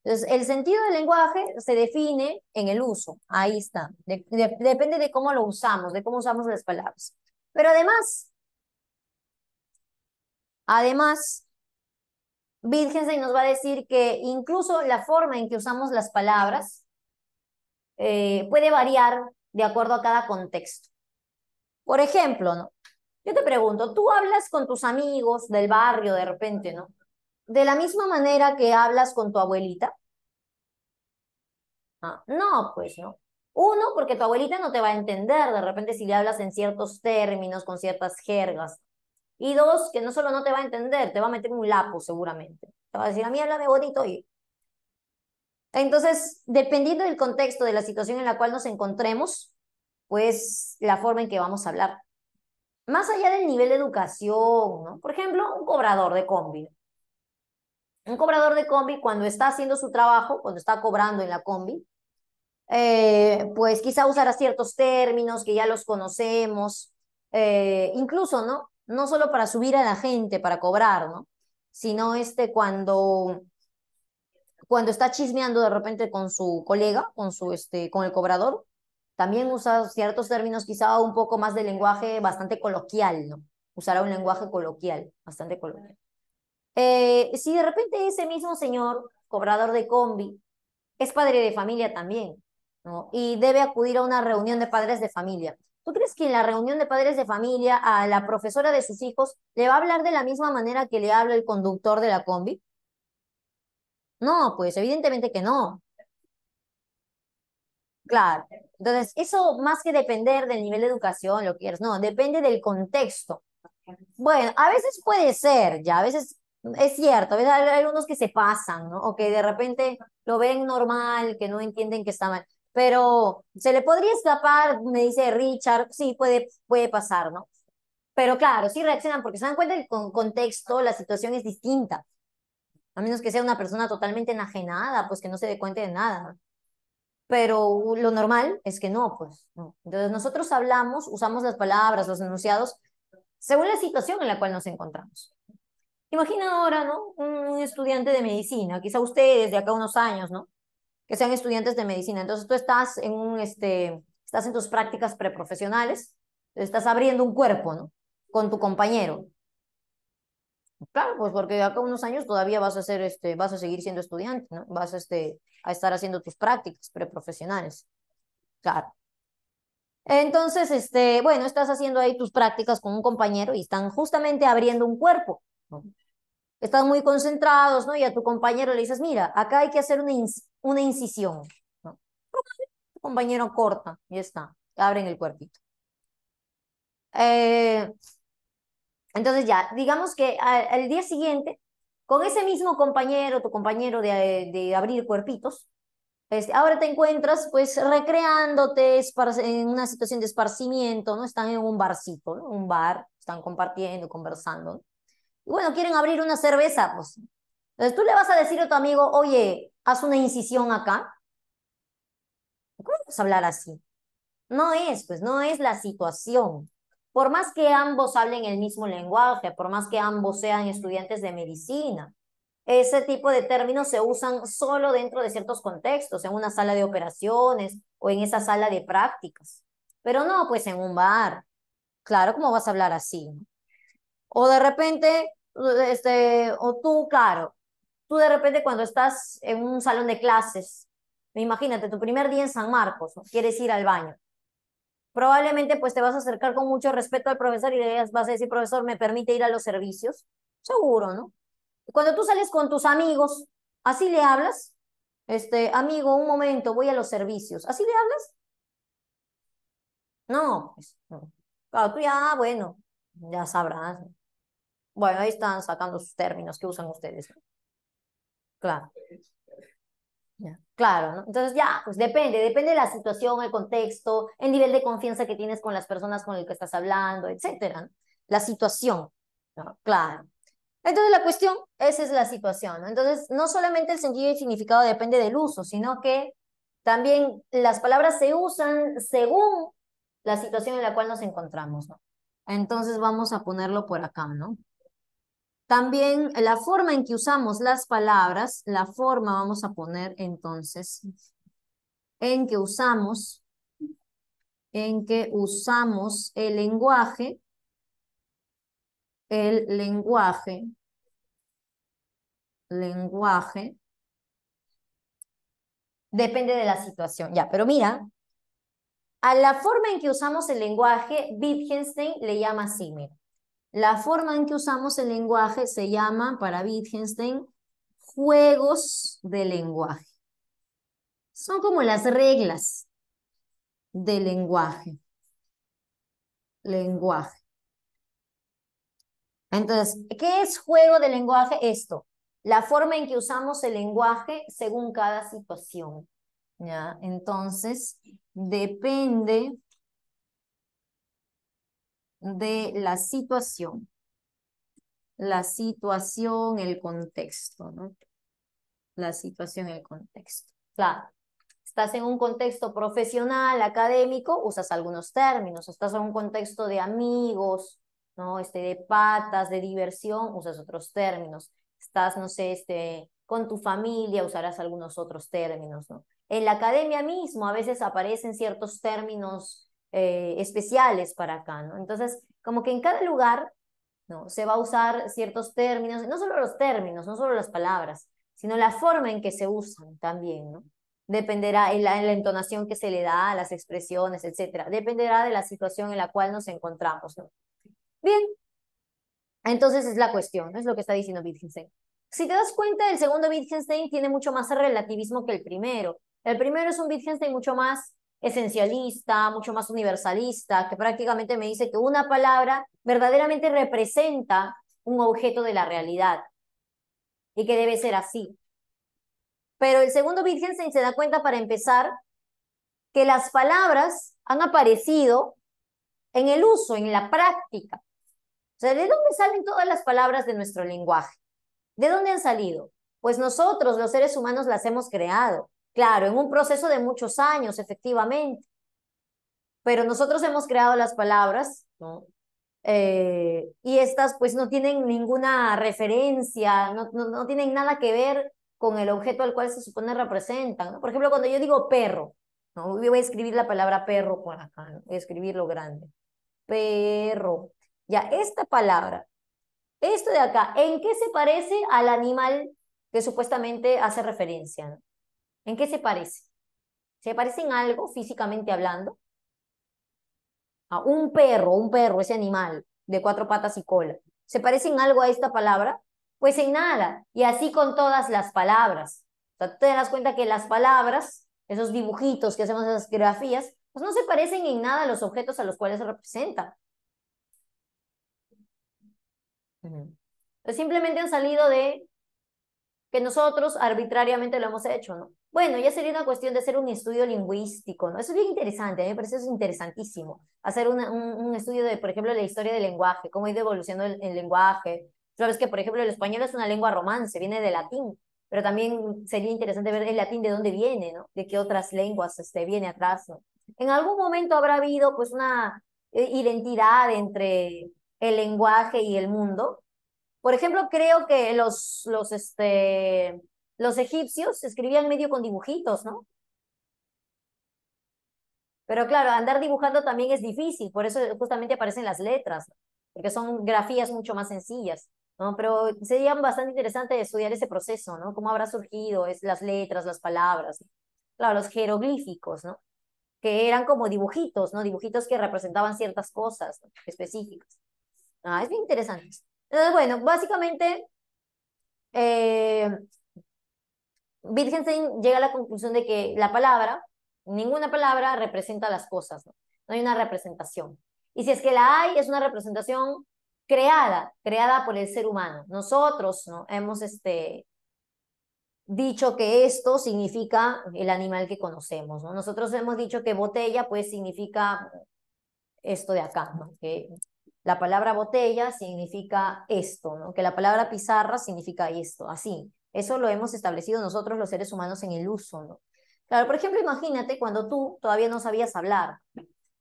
Entonces, el sentido del lenguaje se define en el uso. Ahí está. Depende de cómo lo usamos, de cómo usamos las palabras. Pero además, Wittgenstein nos va a decir que incluso la forma en que usamos las palabras puede variar de acuerdo a cada contexto. Por ejemplo, ¿no? Yo te pregunto, ¿tú hablas con tus amigos del barrio de repente, ¿no? De la misma manera que hablas con tu abuelita. Ah, no, pues no. Uno, porque tu abuelita no te va a entender de repente si le hablas en ciertos términos, con ciertas jergas. Y dos, que no solo no te va a entender, te va a meter un lapo seguramente. Te va a decir, a mí háblame bonito. Entonces, dependiendo del contexto, de la situación en la cual nos encontremos, pues la forma en que vamos a hablar. Más allá del nivel de educación, ¿no? Por ejemplo, un cobrador de combi. Un cobrador de combi, cuando está haciendo su trabajo, cuando está cobrando en la combi, pues quizá usará ciertos términos que ya los conocemos, incluso, ¿no? No solo para subir a la gente, para cobrar, ¿no? Sino cuando está chismeando de repente con su colega, con el cobrador, también usa ciertos términos, quizá un poco más de lenguaje bastante coloquial, ¿no? Usará un lenguaje coloquial, bastante coloquial. Si de repente ese mismo señor, cobrador de combi, es padre de familia también, ¿no? Y debe acudir a una reunión de padres de familia. ¿Tú crees que en la reunión de padres de familia a la profesora de sus hijos le va a hablar de la misma manera que le habla el conductor de la combi? No, pues evidentemente que no. Claro. Entonces, eso más que depender del nivel de educación, lo que quieras, no, depende del contexto. Bueno, a veces puede ser, ya, a veces es cierto, a veces hay algunos que se pasan, ¿no? O que de repente lo ven normal, que no entienden que está mal. Pero se le podría escapar, me dice Richard, sí, puede pasar, ¿no? Pero claro, sí reaccionan porque se dan cuenta que con contexto la situación es distinta. A menos que sea una persona totalmente enajenada, pues que no se dé cuenta de nada. Pero lo normal es que no, pues, no. Entonces nosotros hablamos, usamos las palabras, los enunciados, según la situación en la cual nos encontramos. Imagina ahora, ¿no? Un estudiante de medicina, quizá ustedes de acá a unos años, ¿no? Que sean estudiantes de medicina. Entonces tú estás en estás en tus prácticas preprofesionales, estás abriendo un cuerpo, ¿no? Con tu compañero. Claro, pues porque de acá a unos años todavía vas a ser, vas a seguir siendo estudiante, ¿no? Vas a estar haciendo tus prácticas preprofesionales. Claro. Entonces, bueno, estás haciendo ahí tus prácticas con un compañero y están justamente abriendo un cuerpo, ¿no? Están muy concentrados, ¿no? Y a tu compañero le dices, mira, acá hay que hacer una incisión, ¿no? Tu compañero corta, y está, abren el cuerpito. Eh, entonces ya, digamos que al día siguiente, con ese mismo compañero, tu compañero de abrir cuerpitos, ahora te encuentras pues recreándote en una situación de esparcimiento, ¿no? Están en un barcito, ¿no? Un bar, están compartiendo, conversando, ¿no? Y bueno, quieren abrir una cerveza, pues. Entonces tú le vas a decir a tu amigo, oye, haz una incisión acá. ¿Cómo vas a hablar así? No es, pues, no es la situación. Por más que ambos hablen el mismo lenguaje, por más que ambos sean estudiantes de medicina, ese tipo de términos se usan solo dentro de ciertos contextos, en una sala de operaciones o en esa sala de prácticas. Pero no, pues en un bar. Claro, ¿cómo vas a hablar así? O de repente, o tú, claro, tú de repente cuando estás en un salón de clases, imagínate, tu primer día en San Marcos, ¿no? Quieres ir al baño. Probablemente pues te vas a acercar con mucho respeto al profesor y le vas a decir, profesor, ¿me permite ir a los servicios? Seguro, ¿no? Cuando tú sales con tus amigos, ¿así le hablas? Amigo, un momento, voy a los servicios. ¿Así le hablas? No, pues, no. Claro, tú ya, bueno, ya sabrás. Bueno, ahí están sacando sus términos que usan ustedes, ¿no? Claro, ya. Claro, ¿no? Entonces ya, pues depende de la situación, el contexto, el nivel de confianza que tienes con las personas con las que estás hablando, etcétera, ¿no? La situación, ¿no? Claro. Entonces la cuestión, esa es la situación, ¿no? Entonces, no solamente el sentido y el significado depende del uso, sino que también las palabras se usan según la situación en la cual nos encontramos, ¿no? Entonces vamos a ponerlo por acá, ¿no? También la forma en que usamos las palabras, la forma vamos a poner entonces en que usamos, el lenguaje, depende de la situación, ya, pero mira, a la forma en que usamos el lenguaje, Wittgenstein le llama así, mira. La forma en que usamos el lenguaje se llama, para Wittgenstein, juegos de lenguaje. Son como las reglas del lenguaje. Lenguaje. Entonces, ¿qué es juego de lenguaje? Esto, la forma en que usamos el lenguaje según cada situación. ¿Ya? Entonces, depende de la situación, el contexto, ¿no? La situación, el contexto. Claro, estás en un contexto profesional, académico, usas algunos términos. Estás en un contexto de amigos, ¿no? De patas, de diversión, usas otros términos. Estás, no sé, con tu familia, usarás algunos otros términos, ¿no? En la academia mismo a veces aparecen ciertos términos especiales para acá, ¿no? Entonces, como que en cada lugar, ¿no? Se va a usar ciertos términos, no solo los términos, no solo las palabras, sino la forma en que se usan también, ¿no? Dependerá en la entonación que se le da, las expresiones, etcétera. Dependerá de la situación en la cual nos encontramos, ¿no? Bien, entonces es la cuestión, ¿no? Es lo que está diciendo Wittgenstein. Si te das cuenta, el segundo Wittgenstein tiene mucho más relativismo que el primero. El primero es un Wittgenstein mucho más esencialista, mucho más universalista, que prácticamente me dice que una palabra verdaderamente representa un objeto de la realidad y que debe ser así. Pero el segundo Wittgenstein se da cuenta, para empezar, que las palabras han aparecido en el uso, en la práctica. sea, ¿de dónde salen todas las palabras de nuestro lenguaje? ¿De dónde han salido? Pues nosotros, los seres humanos, las hemos creado. Claro, en un proceso de muchos años, efectivamente, pero nosotros hemos creado las palabras, ¿no? Y estas pues no tienen ninguna referencia, no tienen nada que ver con el objeto al cual se supone representan, ¿no? Por ejemplo, cuando yo digo perro, ¿no? Yo voy a escribir la palabra perro por acá, ¿no? Voy a escribirlo grande. Perro. Ya, esta palabra, esto de acá, ¿en qué se parece al animal que supuestamente hace referencia, ¿no? ¿En qué se parece? ¿Se parece en algo físicamente hablando? A un perro, ese animal de cuatro patas y cola. ¿Se parece en algo a esta palabra? Pues en nada. Y así con todas las palabras. O sea, tú te das cuenta que las palabras, esos dibujitos que hacemos, esas grafías, pues no se parecen en nada a los objetos a los cuales se representan. Ujú. Pues simplemente han salido de que nosotros arbitrariamente lo hemos hecho, ¿no? Bueno, ya sería una cuestión de hacer un estudio lingüístico, ¿no? Eso es bien interesante, a mí me parece eso interesantísimo. Hacer un estudio de, por ejemplo, la historia del lenguaje, cómo ha ido evolucionando el lenguaje. Sabes que, por ejemplo, el español es una lengua romance, viene del latín, pero también sería interesante ver el latín de dónde viene, ¿no? De qué otras lenguas viene atrás, ¿no? En algún momento habrá habido, pues, una identidad entre el lenguaje y el mundo. Por ejemplo, creo que los egipcios escribían medio con dibujitos, ¿no? Pero claro, andar dibujando también es difícil, por eso justamente aparecen las letras, ¿no? Porque son grafías mucho más sencillas, ¿no? Pero sería bastante interesante estudiar ese proceso, ¿no? Cómo habrá surgido las letras, las palabras, ¿no? Claro, los jeroglíficos, ¿no? Que eran como dibujitos, ¿no? Dibujitos que representaban ciertas cosas, ¿no? Específicas. Ah, es bien interesante. Entonces, bueno, básicamente eh, Wittgenstein llega a la conclusión de que la palabra, ninguna palabra representa las cosas, ¿no? No hay una representación. Y si es que la hay, es una representación creada por el ser humano. Nosotros, ¿no? Hemos dicho que esto significa el animal que conocemos, ¿no? Nosotros hemos dicho que botella, pues, significa esto de acá, ¿no? Que la palabra botella significa esto, ¿no? Que la palabra pizarra significa esto, así. Eso lo hemos establecido nosotros los seres humanos en el uso, ¿no? Claro, por ejemplo, imagínate cuando tú todavía no sabías hablar,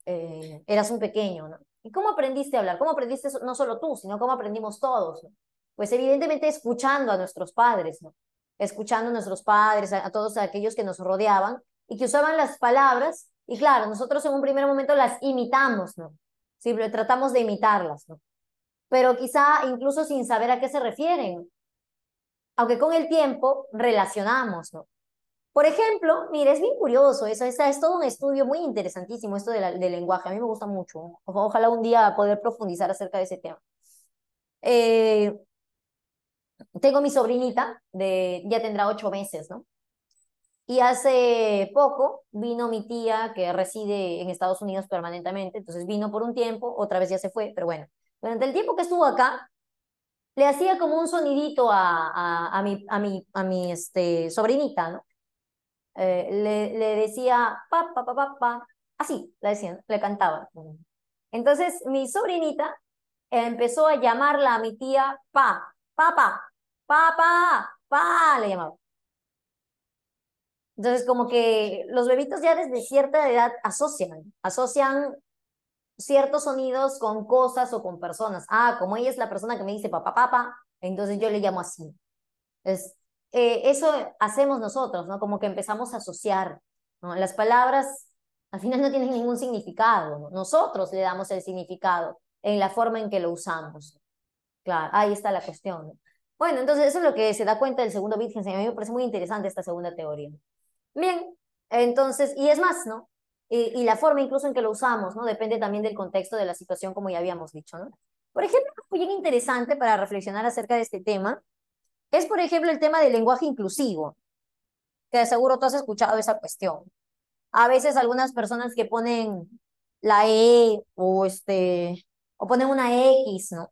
eras un pequeño, ¿no? ¿Y cómo aprendiste a hablar? ¿Cómo aprendiste no solo tú, sino cómo aprendimos todos, ¿no? Pues evidentemente escuchando a nuestros padres, ¿no? Escuchando a nuestros padres, a todos aquellos que nos rodeaban y que usaban las palabras, y claro, nosotros en un primer momento las imitamos, ¿no? Sí, tratamos de imitarlas, ¿no? Pero quizá incluso sin saber a qué se refieren, aunque con el tiempo relacionamos, ¿no? Por ejemplo, mire, es bien curioso, es todo un estudio muy interesantísimo, esto del lenguaje, a mí me gusta mucho. Ojalá un día poder profundizar acerca de ese tema. Eh, Tengo mi sobrinita, ya tendrá 8 meses, ¿no? Y hace poco vino mi tía que reside en Estados Unidos permanentemente, entonces vino por un tiempo, otra vez ya se fue, pero bueno, durante el tiempo que estuvo acá, le hacía como un sonidito a mi sobrinita, ¿no? Le decía pa, pa, pa, pa, pa, así, le decían, le cantaba. Entonces mi sobrinita empezó a llamarla a mi tía papá, papá, le llamaba. Entonces, como que los bebitos ya desde cierta edad asocian ciertos sonidos con cosas o con personas. Ah, como ella es la persona que me dice papá, papá, entonces yo le llamo así. Es, Eso hacemos nosotros, ¿no? Como que empezamos a asociar, ¿no? Las palabras al final no tienen ningún significado, ¿no? Nosotros le damos el significado en la forma en que lo usamos. Claro, ahí está la cuestión, ¿no? Bueno, entonces eso es lo que se da cuenta del segundo Wittgenstein. A mí me parece muy interesante esta segunda teoría. Bien, entonces, y es más, ¿no? Y la forma incluso en que lo usamos, ¿no? Depende también del contexto de la situación, como ya habíamos dicho, ¿no? Por ejemplo, algo bien interesante para reflexionar acerca de este tema es, por ejemplo, el tema del lenguaje inclusivo, que de seguro tú has escuchado esa cuestión. A veces algunas personas que ponen la E o ponen una X, ¿no?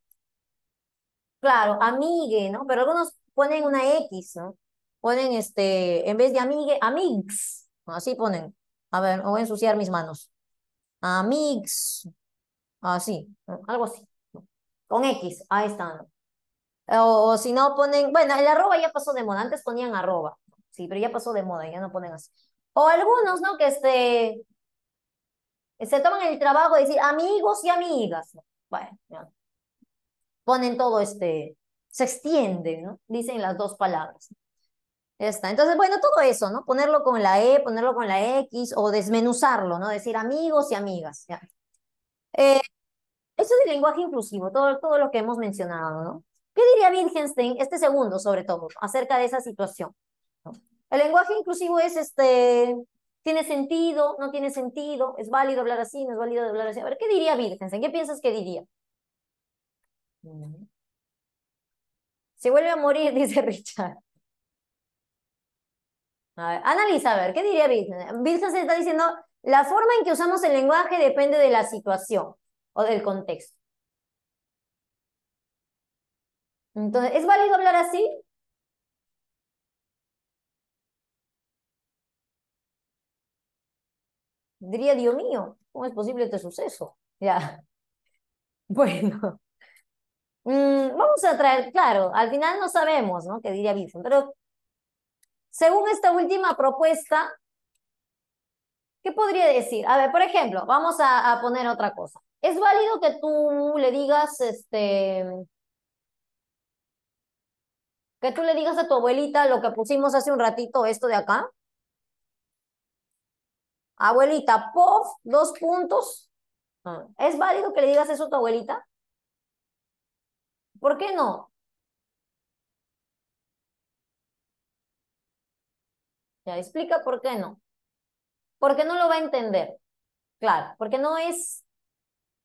Claro, amigue, ¿no? Pero algunos ponen una X, ¿no? Ponen en vez de amigue, amix, ¿no? Así ponen. A ver, me voy a ensuciar mis manos. Amix, así, ¿no? Algo así, ¿no? con X, ahí está, ¿no? O si no ponen, bueno, el arroba ya pasó de moda, antes ponían arroba, sí, pero ya pasó de moda, ya no ponen así. O algunos, ¿no? Que se toman el trabajo de decir amigos y amigas, ¿no? Bueno, ya, ponen todo se extiende, ¿no? Dicen las dos palabras. Ya está. Entonces, bueno, todo eso, ¿no? Ponerlo con la E, ponerlo con la X o desmenuzarlo, ¿no? Decir amigos y amigas, ya. Eh, Eso del lenguaje inclusivo, todo lo que hemos mencionado, ¿no? ¿Qué diría Wittgenstein, este segundo sobre todo, acerca de esa situación? ¿No? El lenguaje inclusivo es ¿tiene sentido? ¿No tiene sentido? ¿Es válido hablar así? ¿No es válido hablar así? A ver, ¿qué diría Wittgenstein? ¿Qué piensas que diría? Mm. Se vuelve a morir, dice Richard. A ver, analiza, a ver, ¿qué diría Wittgenstein? Wittgenstein está diciendo, la forma en que usamos el lenguaje depende de la situación o del contexto. Entonces, ¿es válido hablar así? Diría, Dios mío, ¿cómo es posible este suceso? Ya, bueno. Vamos a traer, claro, al final no sabemos, ¿no? ¿Qué diría Wilson? Pero según esta última propuesta, ¿qué podría decir? A ver, por ejemplo, vamos a poner otra cosa. ¿Es válido que tú le digas, que tú le digas a tu abuelita lo que pusimos hace un ratito, esto de acá? Abuelita, pof, dos puntos. ¿Es válido que le digas eso a tu abuelita? ¿Por qué no? Ya explica por qué no. Porque no lo va a entender. Claro, porque no es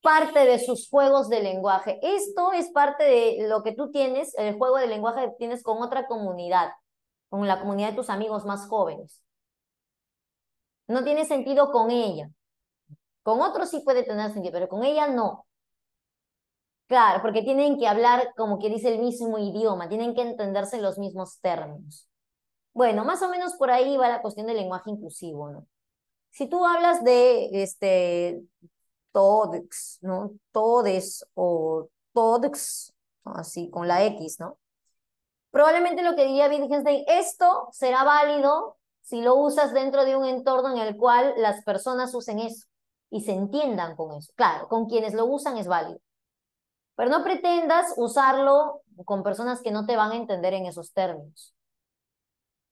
parte de sus juegos de lenguaje. Esto es parte de lo que tú tienes, el juego de lenguaje que tienes con otra comunidad, con la comunidad de tus amigos más jóvenes. No tiene sentido con ella. Con otros sí puede tener sentido, pero con ella no. Claro, porque tienen que hablar como que dice el mismo idioma, tienen que entenderse en los mismos términos. Bueno, más o menos por ahí va la cuestión del lenguaje inclusivo, ¿no? Si tú hablas de todex, ¿no? Todes o todex, así con la X, ¿no? Probablemente lo que diría Wittgenstein, esto será válido si lo usas dentro de un entorno en el cual las personas usen eso y se entiendan con eso. Claro, con quienes lo usan es válido, pero no pretendas usarlo con personas que no te van a entender en esos términos.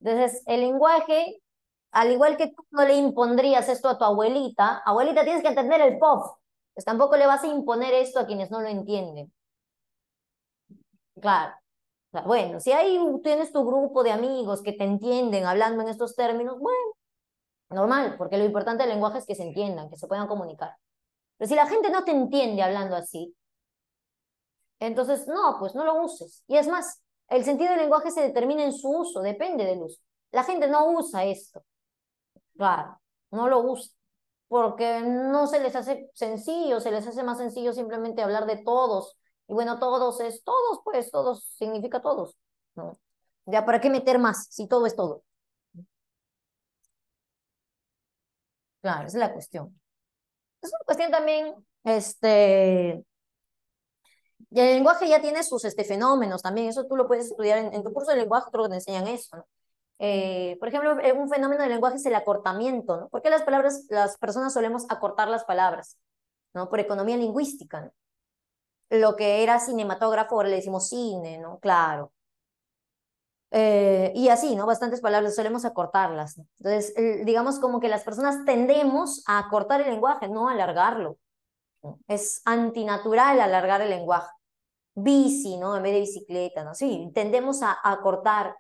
Entonces, el lenguaje, al igual que tú no le impondrías esto a tu abuelita, abuelita, tienes que entender el pop, pues tampoco le vas a imponer esto a quienes no lo entienden. Claro. O sea, bueno, si ahí tienes tu grupo de amigos que te entienden hablando en estos términos, bueno, normal, porque lo importante del lenguaje es que se entiendan, que se puedan comunicar. Pero si la gente no te entiende hablando así, entonces no, pues no lo uses. Y es más, el sentido del lenguaje se determina en su uso, depende del uso. La gente no usa esto, claro, no lo usa, porque no se les hace sencillo, se les hace más sencillo simplemente hablar de todos. Y bueno, todos es todos, pues todos significa todos, ¿no? Ya, ¿para qué meter más si todo es todo? Claro, esa es la cuestión. Es una cuestión también, y el lenguaje ya tiene sus fenómenos también, eso tú lo puedes estudiar en tu curso de lenguaje, creo que te enseñan eso, ¿no? Por ejemplo, un fenómeno del lenguaje es el acortamiento, ¿no? Porque las personas solemos acortar las palabras, ¿no? Por economía lingüística, ¿no? Lo que era cinematógrafo, ahora le decimos cine, ¿no? Claro. Y así, ¿no? Bastantes palabras solemos acortarlas, ¿no? Entonces, digamos como que las personas tendemos a acortar el lenguaje, no a alargarlo, ¿no? Es antinatural alargar el lenguaje. Bici, ¿no? En vez de bicicleta, ¿no? Sí, tendemos a acortar.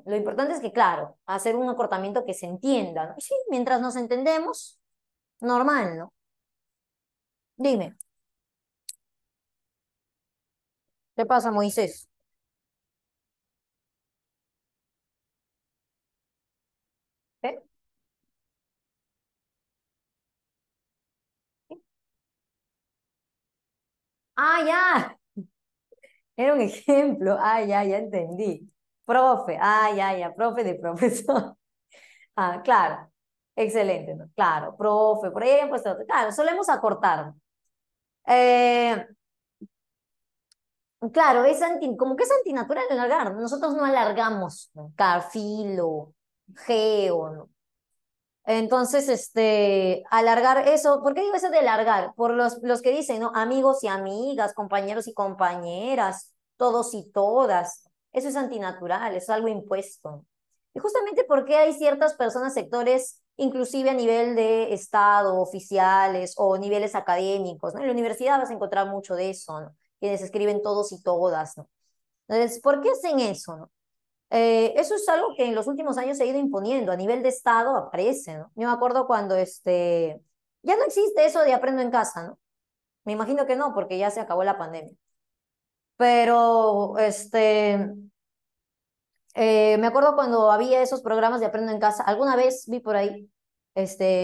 Lo importante es que, claro, hacer un acortamiento que se entienda, ¿no? Y sí, mientras nos entendemos, normal, ¿no? Dime, ¿qué pasa, Moisés? ¿Eh? Ah, ya, era un ejemplo. Ah, ya entendí. Profe, ah, ya, profe de profesor. Ah, claro, excelente, ¿no? Claro, profe, por ahí habían puesto otro. Claro, solemos acortar. Eh, Claro, como que es antinatural alargar. Nosotros no alargamos, ¿no? Carfilo, geo, ¿no? Entonces, alargar eso, ¿por qué digo eso de alargar? Por los que dicen, ¿no? Amigos y amigas, compañeros y compañeras, todos y todas. Eso es antinatural, es algo impuesto. Y justamente porque hay ciertas personas, sectores, inclusive a nivel de Estado, oficiales o niveles académicos, ¿no? En la universidad vas a encontrar mucho de eso, ¿no? Quienes escriben todos y todas, ¿no? Entonces, ¿por qué hacen eso, no? Eso es algo que en los últimos años se ha ido imponiendo, a nivel de Estado aparece, ¿no? Yo me acuerdo cuando ya no existe eso de aprendo en casa, ¿no? Me imagino que no, porque ya se acabó la pandemia. Pero me acuerdo cuando había esos programas de aprendo en casa, alguna vez vi por ahí,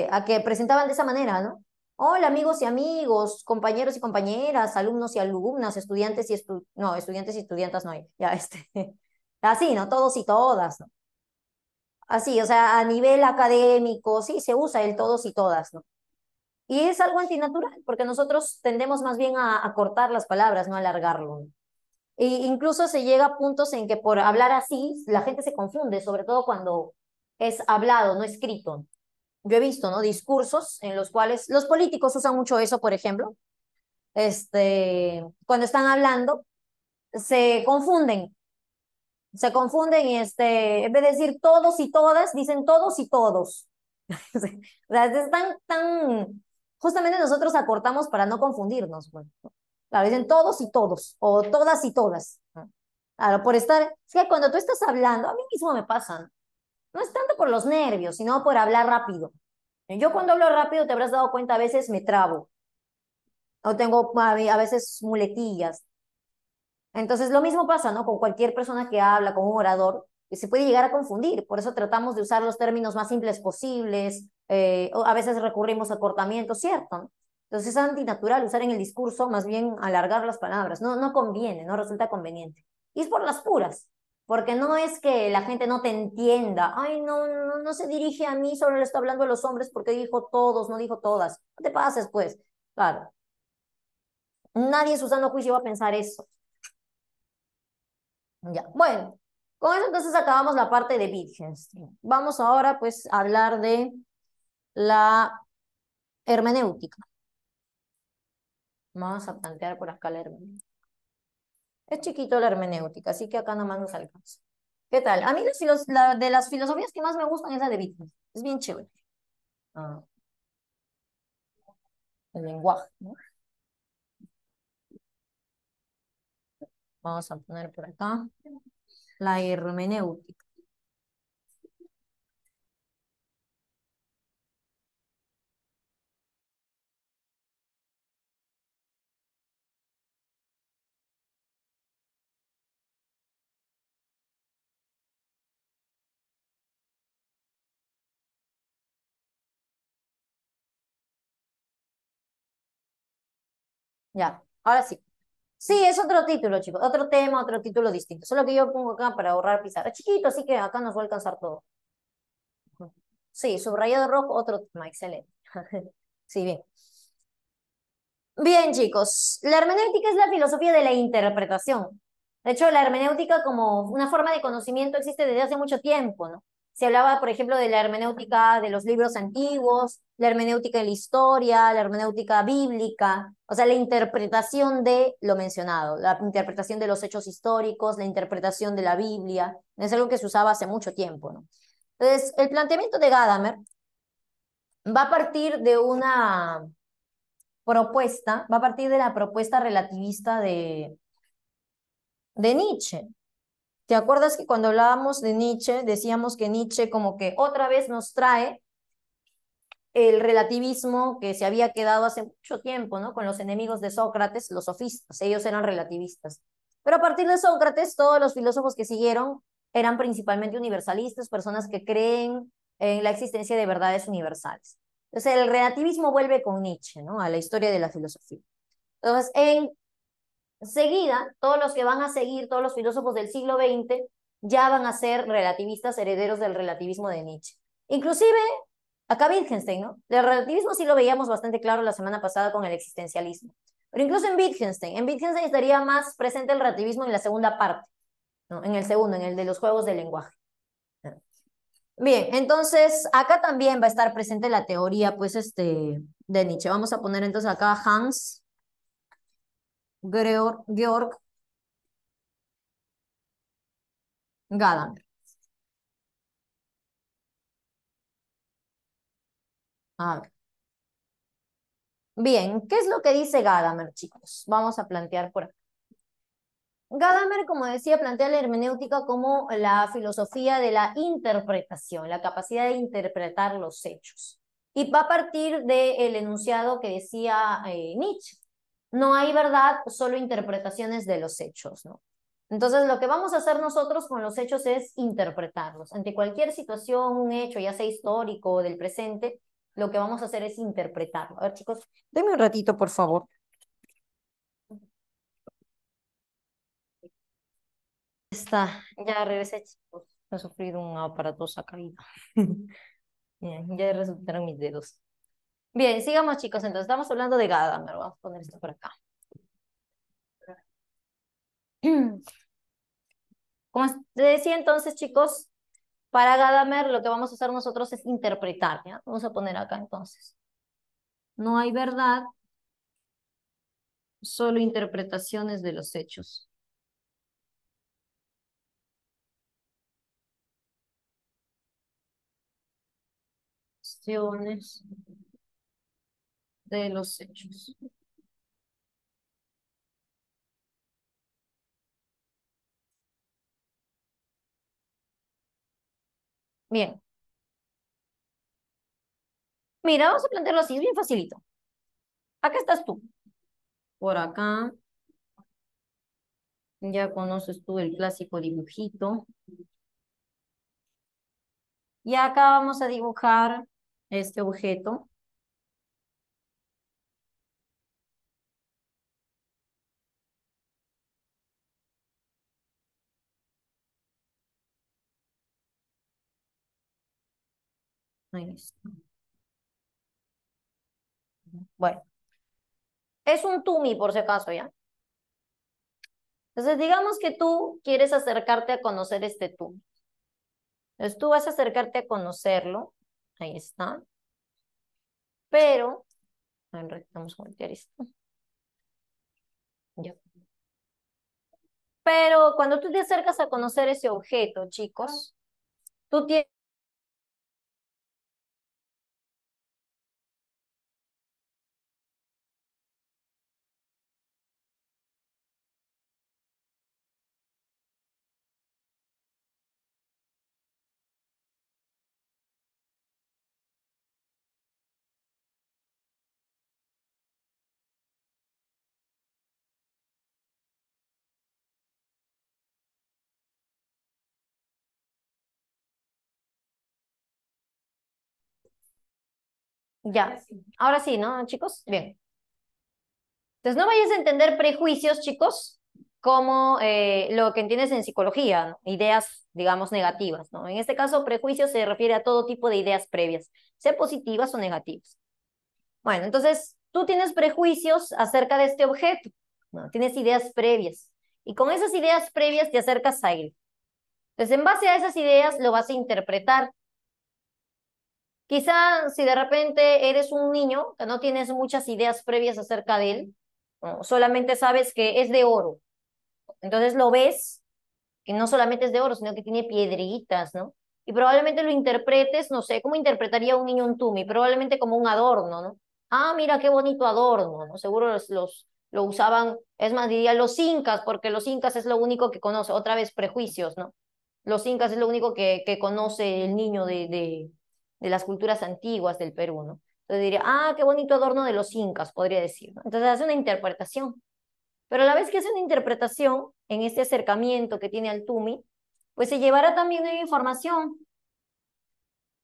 a que presentaban de esa manera, ¿no? Hola amigos y amigos, compañeros y compañeras, alumnos y alumnas, estudiantes y no, estudiantes y estudiantas no hay, ya así, ¿no? Todos y todas, ¿no? Así, o sea, a nivel académico, sí, se usa el todos y todas, ¿no? Y es algo antinatural, porque nosotros tendemos más bien a cortar las palabras, no a alargarlo, ¿no? Y incluso se llega a puntos en que por hablar así, la gente se confunde, sobre todo cuando es hablado, no escrito. Yo he visto, ¿no? Discursos en los cuales los políticos usan mucho eso, por ejemplo, cuando están hablando, se confunden, se confunden y en vez de decir todos y todas, dicen todos y todos. O sea, es justamente nosotros acortamos para no confundirnos, pues, ¿no? Claro, dicen todos y todos, o todas y todas, ¿no? Claro, por estar, es que cuando tú estás hablando, a mí mismo me pasa, ¿no? No es tanto por los nervios, sino por hablar rápido. Yo cuando hablo rápido, te habrás dado cuenta, a veces me trabo, o tengo a veces muletillas. Entonces, lo mismo pasa, ¿no? Con cualquier persona que habla, con un orador, que se puede llegar a confundir. Por eso tratamos de usar los términos más simples posibles, o a veces recurrimos a cortamientos, ¿cierto? ¿No? Entonces, es antinatural usar en el discurso, más bien alargar las palabras. No, no conviene, no resulta conveniente. Y es por las puras, porque no es que la gente no te entienda. Ay, no, no, no se dirige a mí, solo le está hablando a los hombres porque dijo todos, no dijo todas. No te pases, pues. Claro, nadie en su sano juicio va a pensar eso. Ya, bueno, con eso entonces acabamos la parte de Wittgenstein. Vamos ahora pues a hablar de la hermenéutica. Vamos a plantear por acá la hermenéutica. Es chiquito la hermenéutica, así que acá nomás nos alcanza. ¿Qué tal? A mí de las filosofías que más me gustan es la de Wittgenstein. Es bien chévere. Ah, el lenguaje, ¿no? Vamos a poner por acá la hermenéutica. Ya, ahora sí. Sí, es otro título, chicos. Otro tema, otro título distinto. Solo que yo pongo acá para ahorrar pizarra. Es chiquito, así que acá nos va a alcanzar todo. Sí, subrayado rojo, otro tema, excelente. Sí, bien. Bien, chicos, la hermenéutica es la filosofía de la interpretación. De hecho, la hermenéutica como una forma de conocimiento existe desde hace mucho tiempo, ¿no? Se hablaba, por ejemplo, de la hermenéutica de los libros antiguos, la hermenéutica de la historia, la hermenéutica bíblica, o sea, la interpretación de lo mencionado, la interpretación de los hechos históricos, la interpretación de la Biblia, es algo que se usaba hace mucho tiempo, ¿no? Entonces, el planteamiento de Gadamer va a partir de una va a partir de la propuesta relativista de Nietzsche. ¿Te acuerdas que cuando hablábamos de Nietzsche, decíamos que Nietzsche como que otra vez nos trae el relativismo que se había quedado hace mucho tiempo, ¿no? Con los enemigos de Sócrates, los sofistas, ellos eran relativistas. Pero a partir de Sócrates, todos los filósofos que siguieron eran principalmente universalistas, personas que creen en la existencia de verdades universales. Entonces, el relativismo vuelve con Nietzsche, ¿no? A la historia de la filosofía. Entonces, enseguida, todos los que van a seguir, todos los filósofos del siglo XX, ya van a ser relativistas herederos del relativismo de Nietzsche. Inclusive, acá Wittgenstein, ¿no? El relativismo sí lo veíamos bastante claro la semana pasada con el existencialismo. Pero incluso en Wittgenstein estaría más presente el relativismo en la segunda parte, ¿no? En el segundo, en el de los juegos del lenguaje. Bien, entonces acá también va a estar presente la teoría, pues, de Nietzsche. Vamos a poner entonces acá Hans Georg Gadamer. A ver. Bien, ¿qué es lo que dice Gadamer, chicos? Vamos a plantear por acá. Gadamer, como decía, plantea la hermenéutica como la filosofía de la interpretación, la capacidad de interpretar los hechos. Y va a partir del enunciado que decía Nietzsche. No hay verdad, solo interpretaciones de los hechos, ¿no? Entonces, lo que vamos a hacer nosotros con los hechos es interpretarlos. Ante cualquier situación, un hecho, ya sea histórico o del presente, lo que vamos a hacer es interpretarlo. A ver, chicos, denme un ratito, por favor. Está, ya regresé, chicos. He sufrido una aparatosa caída. Bien, ya resultaron mis dedos. Bien, sigamos, chicos. Entonces, estamos hablando de Gadamer. Vamos a poner esto por acá. Como te decía entonces, chicos, para Gadamer lo que vamos a hacer nosotros es interpretar, ¿ya? Vamos a poner acá entonces. No hay verdad, solo interpretaciones de los hechos. Acciones de los hechos. Bien. Mira, vamos a plantearlo así, es bien facilito. Acá estás tú. Por acá. Ya conoces tú el clásico dibujito. Y acá vamos a dibujar este objeto. Ahí está. Bueno, es un tumi por si acaso, ¿ya? Entonces, digamos que tú quieres acercarte a conocer este tumi. Entonces, tú vas a acercarte a conocerlo. Ahí está. Pero, a ver, vamos a voltear esto. Ya. Pero cuando tú te acercas a conocer ese objeto, chicos, tú tienes... Ya. Ahora sí, ¿no, chicos? Bien. Entonces, no vayas a entender prejuicios, chicos, como lo que entiendes en psicología, ¿no? Ideas, digamos, negativas, ¿no? En este caso, prejuicio se refiere a todo tipo de ideas previas, sea positivas o negativas. Bueno, entonces, tú tienes prejuicios acerca de este objeto, ¿no? Tienes ideas previas. Y con esas ideas previas te acercas a él. Entonces, en base a esas ideas, lo vas a interpretar. Quizá si de repente eres un niño que no tienes muchas ideas previas acerca de él, ¿no? Solamente sabes que es de oro. Entonces lo ves, que no solamente es de oro, sino que tiene piedritas, ¿no? Y probablemente lo interpretes, no sé, ¿cómo interpretaría un niño un tumi? Probablemente como un adorno, ¿no? Ah, mira qué bonito adorno, ¿no? Seguro lo usaban, es más, diría los incas, porque los incas es lo único que conoce, otra vez prejuicios, ¿no? Los incas es lo único que conoce el niño de las culturas antiguas del Perú, ¿no? Entonces diría, ah, qué bonito adorno de los incas, podría decir, ¿no? Entonces hace una interpretación. Pero a la vez que hace una interpretación en este acercamiento que tiene al Tumi, pues se llevará también nueva información.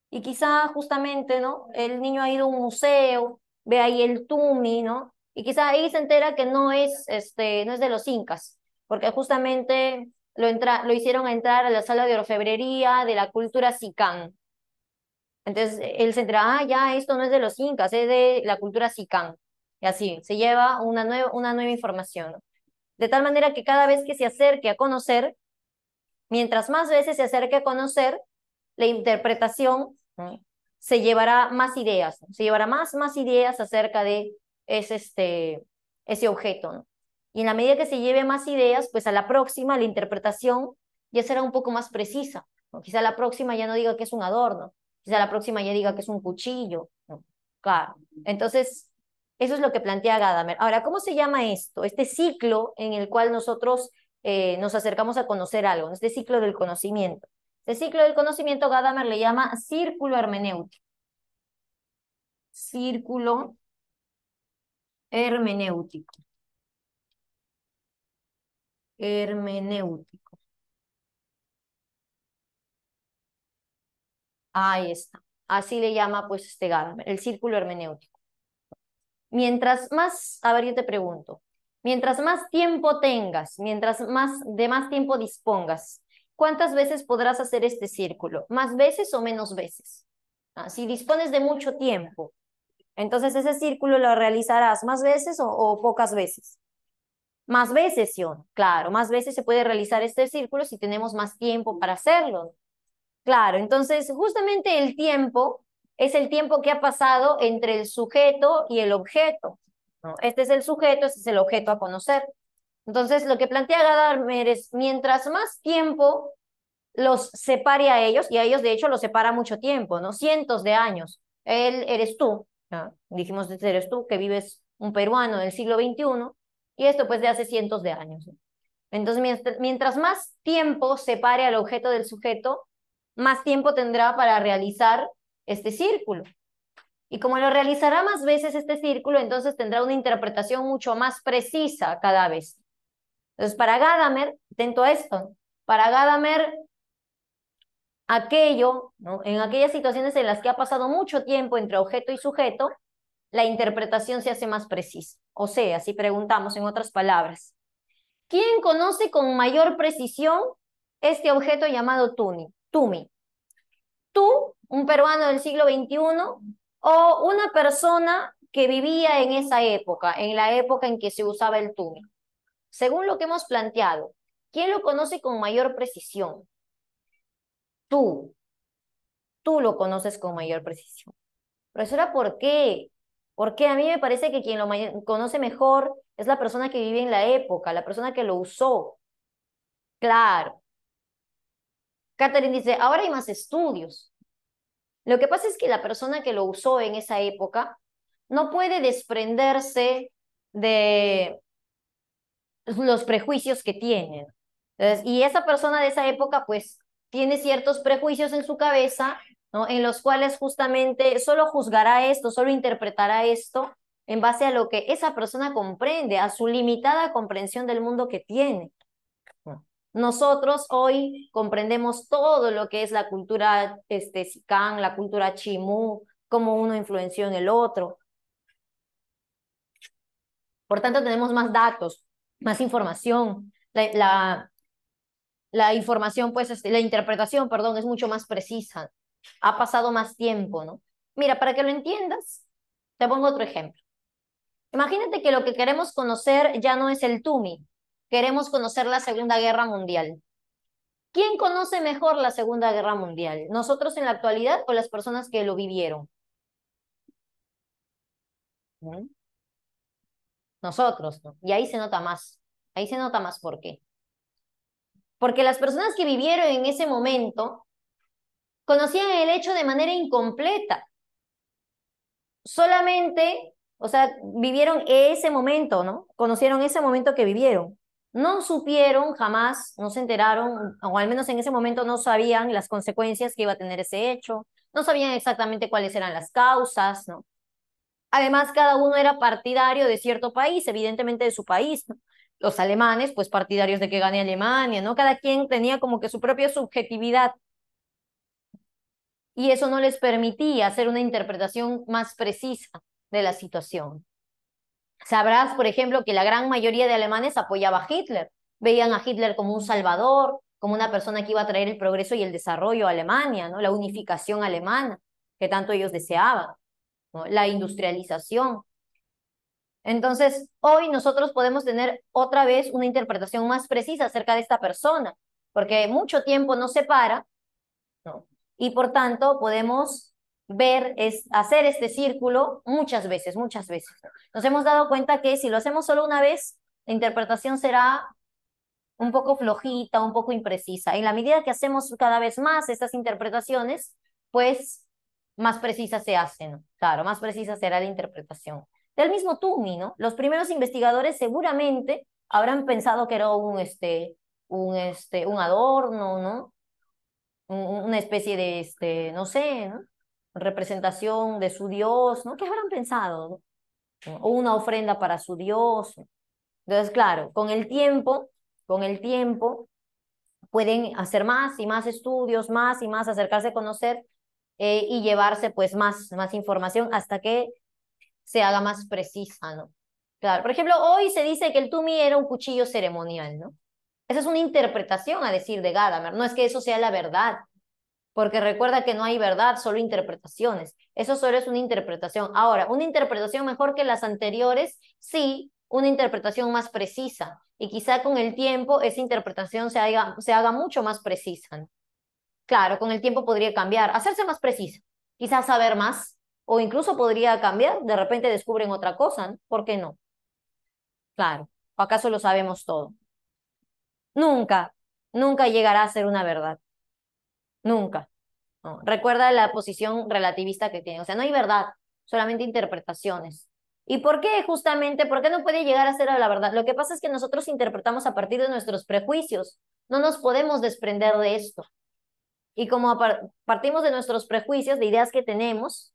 Y quizá justamente, ¿no? El niño ha ido a un museo, ve ahí el Tumi, ¿no? Y quizá ahí se entera que no es de los incas, porque justamente lo hicieron entrar a la sala de orfebrería de la cultura Sicán. Entonces él se entera, ah, ya, esto no es de los incas, es de la cultura Sicán. y así, se lleva una nueva información, ¿no? De tal manera que cada vez que se acerque a conocer, mientras más veces se acerque a conocer, la interpretación, ¿no?, se llevará más ideas, ¿no? Se llevará más ideas acerca de ese objeto, ¿no? Y en la medida que se lleve más ideas, pues a la próxima la interpretación ya será un poco más precisa, ¿no? Quizá la próxima ya no diga que es un adorno, quizá la próxima ya diga que es un cuchillo, ¿no? Claro. Entonces, eso es lo que plantea Gadamer. Ahora, ¿cómo se llama esto? Este ciclo en el cual nosotros nos acercamos a conocer algo, ¿no? Este ciclo del conocimiento. Este ciclo del conocimiento Gadamer le llama círculo hermenéutico. Círculo hermenéutico. Hermenéutico. Ahí está. Así le llama pues este Gadamer, el círculo hermenéutico. Mientras más, a ver, yo te pregunto, mientras más tiempo tengas, mientras más tiempo dispongas, ¿cuántas veces podrás hacer este círculo? ¿Más veces o menos veces? Si dispones de mucho tiempo, entonces ese círculo lo realizarás más veces o pocas veces. Más veces, ¿sí o no? Claro, más veces se puede realizar este círculo si tenemos más tiempo para hacerlo. Claro, entonces justamente el tiempo es el tiempo que ha pasado entre el sujeto y el objeto, ¿no? Este es el sujeto, este es el objeto a conocer. Entonces, lo que plantea Gadamer es, mientras más tiempo los separe a ellos, y a ellos de hecho los separa mucho tiempo, ¿no? Cientos de años. Él eres tú, ¿no? Dijimos, este eres tú, que vives un peruano del siglo XXI, y esto pues de hace cientos de años, ¿no? Entonces, mientras más tiempo separe al objeto del sujeto, más tiempo tendrá para realizar este círculo. Y como lo realizará más veces este círculo, entonces tendrá una interpretación mucho más precisa cada vez. Entonces, para Gadamer, atento a esto, para Gadamer, aquello, ¿no?, en aquellas situaciones en las que ha pasado mucho tiempo entre objeto y sujeto, la interpretación se hace más precisa. O sea, si preguntamos en otras palabras, ¿quién conoce con mayor precisión este objeto llamado Tumi? ¿Tú, un peruano del siglo XXI, o una persona que vivía en esa época, en la época en que se usaba el Tumi? Según lo que hemos planteado, ¿quién lo conoce con mayor precisión? Tú, tú lo conoces con mayor precisión. Profesora, ¿por qué? Porque a mí me parece que quien conoce mejor es la persona que vive en la época, la persona que lo usó. Claro. Catherine dice, ahora hay más estudios. Lo que pasa es que la persona que lo usó en esa época no puede desprenderse de los prejuicios que tiene. Entonces, y esa persona de esa época, pues, tiene ciertos prejuicios en su cabeza, ¿no?, en los cuales justamente solo juzgará esto, solo interpretará esto en base a lo que esa persona comprende, a su limitada comprensión del mundo que tiene. Nosotros hoy comprendemos todo lo que es la cultura Sican, la cultura Chimú, cómo uno influenció en el otro. Por tanto, tenemos más datos, más información. La información, pues, la interpretación, perdón, es mucho más precisa. Ha pasado más tiempo, ¿no? Mira, para que lo entiendas, te pongo otro ejemplo. Imagínate que lo que queremos conocer ya no es el Tumi, queremos conocer la Segunda Guerra Mundial. ¿Quién conoce mejor la Segunda Guerra Mundial? ¿Nosotros en la actualidad o las personas que lo vivieron? ¿Mm? Nosotros, ¿no? Y ahí se nota más. Ahí se nota más por qué. Porque las personas que vivieron en ese momento conocían el hecho de manera incompleta. Solamente, o sea, vivieron ese momento, ¿no? Conocieron ese momento que vivieron. No supieron jamás, no se enteraron, o al menos en ese momento no sabían las consecuencias que iba a tener ese hecho, no sabían exactamente cuáles eran las causas, ¿no? Además, cada uno era partidario de cierto país, evidentemente de su país, ¿no? Los alemanes, pues partidarios de que gane Alemania, ¿no? Cada quien tenía como que su propia subjetividad y eso no les permitía hacer una interpretación más precisa de la situación. Sabrás, por ejemplo, que la gran mayoría de alemanes apoyaba a Hitler, veían a Hitler como un salvador, como una persona que iba a traer el progreso y el desarrollo a Alemania, ¿no? La unificación alemana que tanto ellos deseaban, ¿no? La industrialización. Entonces, hoy nosotros podemos tener otra vez una interpretación más precisa acerca de esta persona, porque mucho tiempo nos separa, ¿no? Y por tanto podemos hacer este círculo muchas veces, muchas veces. Nos hemos dado cuenta que si lo hacemos solo una vez, la interpretación será un poco flojita, un poco imprecisa. En la medida que hacemos cada vez más estas interpretaciones, pues más precisa se hacen, ¿no? Claro, más precisa será la interpretación. Del mismo Tumi, ¿no? Los primeros investigadores seguramente habrán pensado que era un adorno, ¿no? Una especie de, no sé, ¿no? Representación de su dios, ¿no? ¿Qué habrán pensado, ¿no? O una ofrenda para su dios. Entonces, claro, con el tiempo, pueden hacer más y más estudios, más y más, acercarse a conocer y llevarse pues más información hasta que se haga más precisa, ¿no? Claro, por ejemplo, hoy se dice que el Tumi era un cuchillo ceremonial, ¿no? Esa es una interpretación a decir de Gadamer, no es que eso sea la verdad, porque recuerda que no hay verdad, solo interpretaciones. Eso solo es una interpretación. Ahora, una interpretación mejor que las anteriores, sí, una interpretación más precisa. Y quizá con el tiempo esa interpretación se haga mucho más precisa, ¿no? Claro, con el tiempo podría cambiar, hacerse más precisa, quizás saber más, o incluso podría cambiar, de repente descubren otra cosa, ¿no? ¿Por qué no? Claro, ¿o acaso lo sabemos todo? Nunca, nunca llegará a ser una verdad, nunca. ¿No? Recuerda la posición relativista que tiene. O sea, no hay verdad, solamente interpretaciones. ¿Y por qué justamente? ¿Por qué no puede llegar a ser la verdad? Lo que pasa es que nosotros interpretamos a partir de nuestros prejuicios. No nos podemos desprender de esto. Y como partimos de nuestros prejuicios, de ideas que tenemos,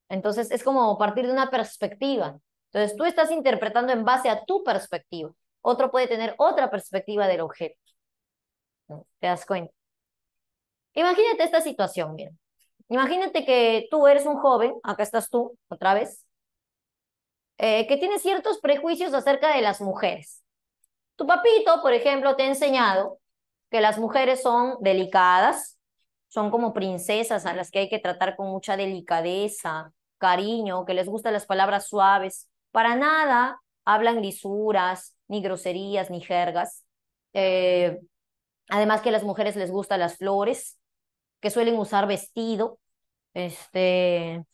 entonces es como partir de una perspectiva. Entonces tú estás interpretando en base a tu perspectiva. Otro puede tener otra perspectiva del objeto, ¿no? ¿Te das cuenta? Imagínate esta situación, bien. Imagínate que tú eres un joven, acá estás tú, otra vez, que tiene ciertos prejuicios acerca de las mujeres. Tu papito, por ejemplo, te ha enseñado que las mujeres son delicadas, son como princesas a las que hay que tratar con mucha delicadeza, cariño, que les gustan las palabras suaves. Para nada hablan lisuras, ni groserías, ni jergas. Eh, Además que a las mujeres les gustan las flores, que suelen usar vestido, este,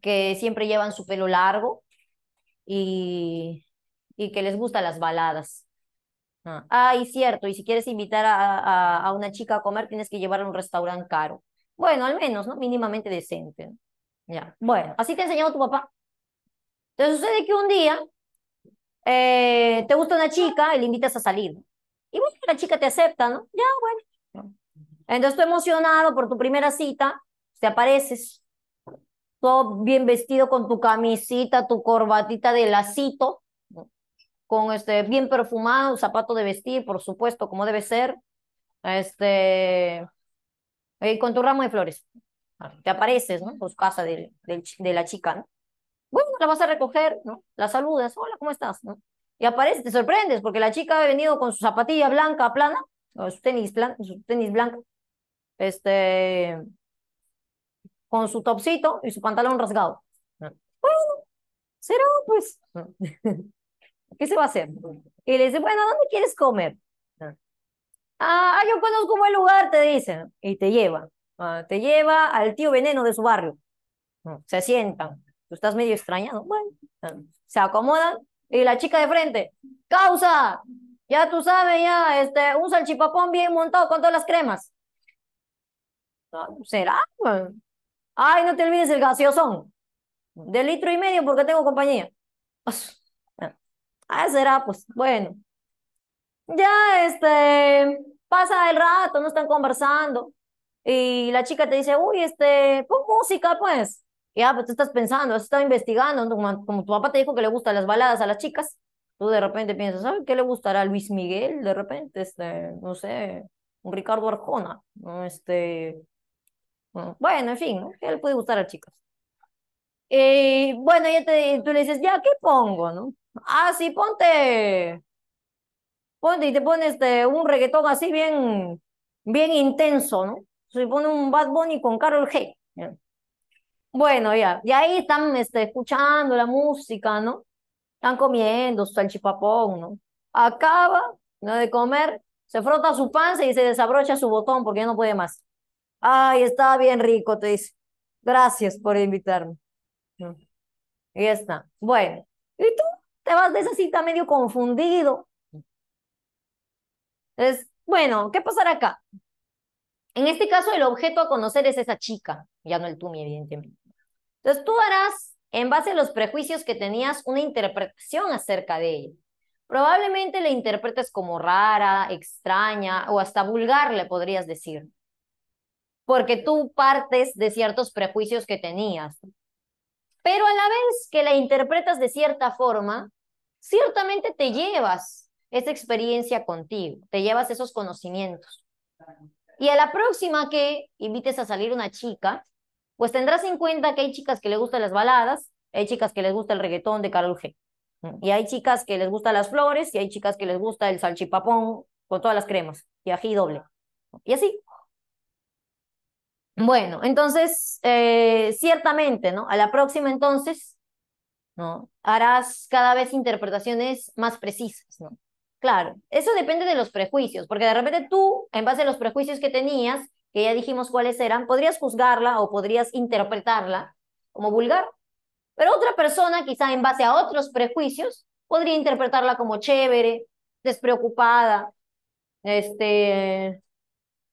que siempre llevan su pelo largo y, y que les gustan las baladas. Y cierto, y si quieres invitar a una chica a comer, tienes que llevarla a un restaurante caro. Bueno, al menos, ¿no? Mínimamente decente, ¿no? Ya. Bueno, así te ha enseñado tu papá. Entonces sucede que un día te gusta una chica y le invitas a salir, ¿no? Y bueno, la chica te acepta, ¿no? Ya, bueno. Entonces tú emocionado por tu primera cita, te apareces todo bien vestido con tu camisita, tu corbatita de lacito, ¿no? Con bien perfumado, zapato de vestir, por supuesto, como debe ser, este, con tu ramo de flores. Te apareces, ¿no? Por su casa de la chica, ¿no? Bueno, la vas a recoger, ¿no? La saludas, hola, ¿cómo estás? ¿No? Y aparece, te sorprendes, porque la chica ha venido con su zapatilla blanca, plana, o su tenis blanca, este, con su topsito y su pantalón rasgado. ¿No? Será, pues, ¿no? ¿Qué se va a hacer? Y le dice, bueno, ¿dónde quieres comer? Yo conozco un buen lugar, te dicen, y te lleva. Te lleva al tío Veneno de su barrio. Se sientan. Tú estás medio extrañado. Bueno, se acomodan y la chica de frente, ¡causa! Ya tú sabes, ya, un salchipapón bien montado con todas las cremas. ¿Será? Bueno. Ay, no te olvides el gaseosón. De litro y medio porque tengo compañía. Será, pues, bueno. Ya, pasa el rato, no están conversando. Y la chica te dice, uy, pon música, pues. Ya, pues tú estás pensando, has estado investigando, ¿no? Como tu papá te dijo que le gustan las baladas a las chicas, tú de repente piensas, ¿sabes qué le gustará a Luis Miguel? De repente, no sé, un Ricardo Arjona, ¿no? Bueno, en fin, ¿no? ¿Qué le puede gustar a chicas? Bueno, tú le dices, ya, ¿qué pongo, no? Sí, ponte y te pones un reggaetón así bien intenso, ¿no? Se pone un Bad Bunny con Karol G. ¿Ya? Bueno, ya, y ahí están escuchando la música, ¿no? Están comiendo su salchipapón, ¿no? Acaba, ¿no?, de comer, se frota su panza y se desabrocha su botón porque ya no puede más. Ay, está bien rico, te dice. Gracias por invitarme. ¿No? Y ya está. Bueno, y tú te vas de esa cita medio confundido. Entonces, bueno, ¿qué pasará acá? En este caso, el objeto a conocer es esa chica, ya no el Tumi, evidentemente. Entonces, tú harás, en base a los prejuicios que tenías, una interpretación acerca de ella. Probablemente la interpretes como rara, extraña o hasta vulgar, le podrías decir, porque tú partes de ciertos prejuicios que tenías. Pero a la vez que la interpretas de cierta forma, ciertamente te llevas esa experiencia contigo, te llevas esos conocimientos. Y a la próxima que invites a salir una chica, pues tendrás en cuenta que hay chicas que les gustan las baladas, hay chicas que les gusta el reggaetón de Karol G. Y hay chicas que les gustan las flores, y hay chicas que les gusta el salchipapón con todas las cremas, y ají doble. Y así. Bueno, entonces, ciertamente, ¿no? A la próxima entonces, ¿no? Harás cada vez interpretaciones más precisas, ¿no? Claro, eso depende de los prejuicios, porque de repente tú, en base a los prejuicios que tenías, que ya dijimos cuáles eran, podrías juzgarla o podrías interpretarla como vulgar, pero otra persona, quizá en base a otros prejuicios, podría interpretarla como chévere, despreocupada, este,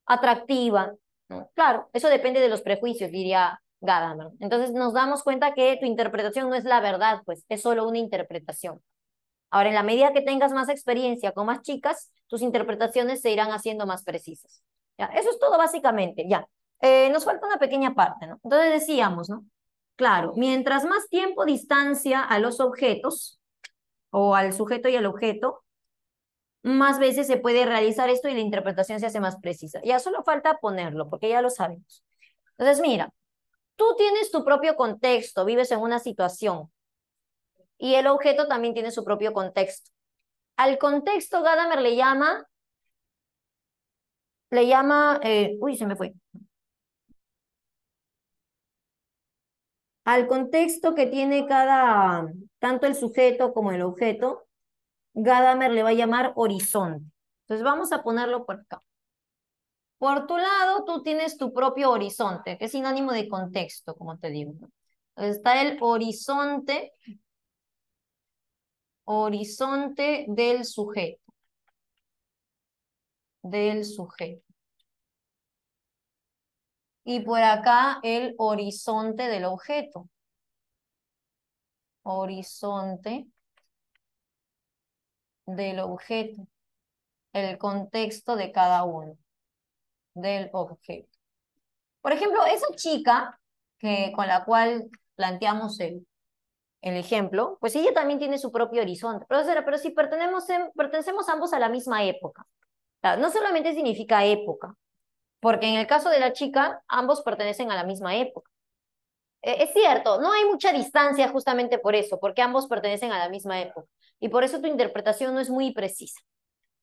atractiva, ¿no? Claro, eso depende de los prejuicios, diría Gadamer. Entonces nos damos cuenta que tu interpretación no es la verdad, pues es solo una interpretación. Ahora, en la medida que tengas más experiencia con más chicas, tus interpretaciones se irán haciendo más precisas. ¿Ya? Eso es todo básicamente, ya. Nos falta una pequeña parte, ¿no? Entonces decíamos, ¿no? Claro, mientras más tiempo distancia a los objetos o al sujeto y al objeto, más veces se puede realizar esto y la interpretación se hace más precisa. Ya solo falta ponerlo, porque ya lo sabemos. Entonces, mira, tú tienes tu propio contexto, vives en una situación y el objeto también tiene su propio contexto. Al contexto, Gadamer uy, se me fue. Al contexto que tiene tanto el sujeto como el objeto, Gadamer le va a llamar horizonte. Entonces vamos a ponerlo por acá. Por tu lado, tú tienes tu propio horizonte, que es sinónimo de contexto, como te digo, ¿no? Está el horizonte del sujeto. Y por acá el horizonte del objeto. Horizonte del objeto. El contexto de cada uno del objeto. Por ejemplo, esa chica con la cual planteamos el ejemplo, pues ella también tiene su propio horizonte. Pero si pertenecemos ambos a la misma época. Claro, no solamente significa época, porque en el caso de la chica, ambos pertenecen a la misma época. Es cierto, no hay mucha distancia justamente por eso, porque ambos pertenecen a la misma época. Y por eso tu interpretación no es muy precisa.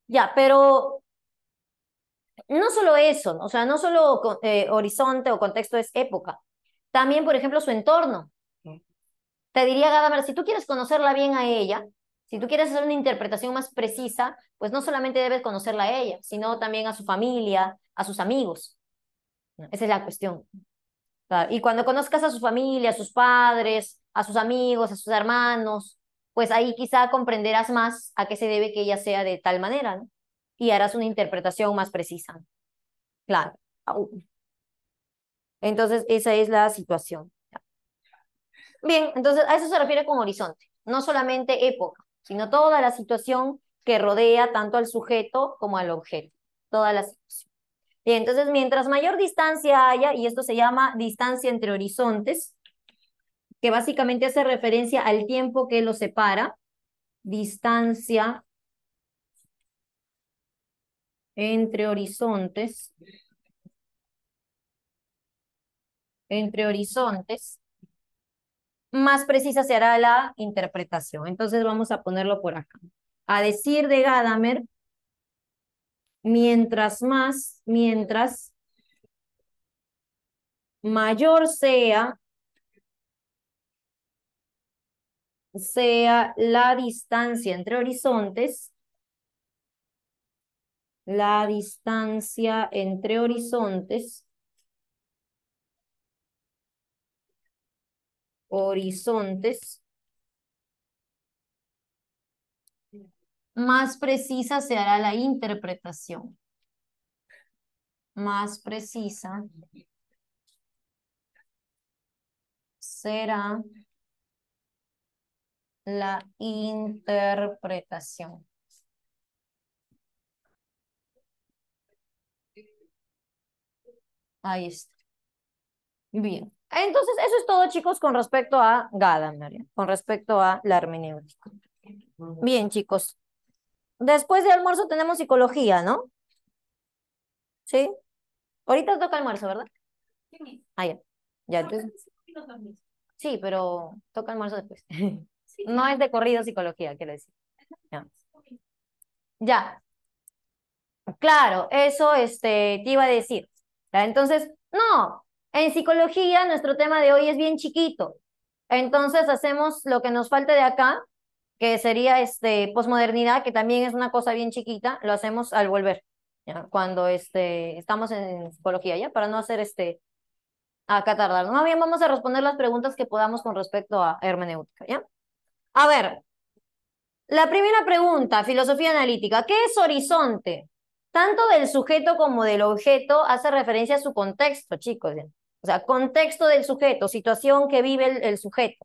Ya, pero no solo eso, ¿no? O sea, no solo horizonte o contexto es época. También, por ejemplo, su entorno. Te diría, Gadamer, si tú quieres conocerla bien a ella, si tú quieres hacer una interpretación más precisa, pues no solamente debes conocerla a ella, sino también a su familia, a sus amigos. Esa es la cuestión. Claro. Y cuando conozcas a su familia, a sus padres, a sus amigos, a sus hermanos, pues ahí quizá comprenderás más a qué se debe que ella sea de tal manera, ¿no? Y harás una interpretación más precisa. Claro. Entonces, esa es la situación. Bien, entonces a eso se refiere con horizonte, no solamente época, sino toda la situación que rodea tanto al sujeto como al objeto, toda la situación. Bien, entonces mientras mayor distancia haya, y esto se llama distancia entre horizontes, que básicamente hace referencia al tiempo que los separa, distancia entre horizontes, más precisa se hará la interpretación. Entonces vamos a ponerlo por acá. A decir de Gadamer, mientras mayor sea sea la distancia entre horizontes, la distancia entre horizontes, más precisa se hará la interpretación. Más precisa será la interpretación. Ahí está. Bien. Entonces, eso es todo, chicos, con respecto a Gadamer, con respecto a la hermenéutica. Bien, chicos. Después de almuerzo tenemos psicología, ¿no? ¿Sí? Ahorita toca almuerzo, ¿verdad? Ah, ya. Ya, entonces. Sí, pero toca almuerzo después. No es de corrido psicología, quiero decir. Ya. Ya. Claro, eso te iba a decir. ¿Ya? Entonces, no, en psicología nuestro tema de hoy es bien chiquito. Entonces hacemos lo que nos falte de acá, que sería posmodernidad, que también es una cosa bien chiquita, lo hacemos al volver, ¿ya? Cuando estamos en psicología, ¿ya? Para no hacer acá tardar. Más bien vamos a responder las preguntas que podamos con respecto a hermenéutica, ¿ya? A ver, la primera pregunta, filosofía analítica. ¿Qué es horizonte? Tanto del sujeto como del objeto hace referencia a su contexto, chicos. ¿Ya? O sea, contexto del sujeto, situación que vive el sujeto.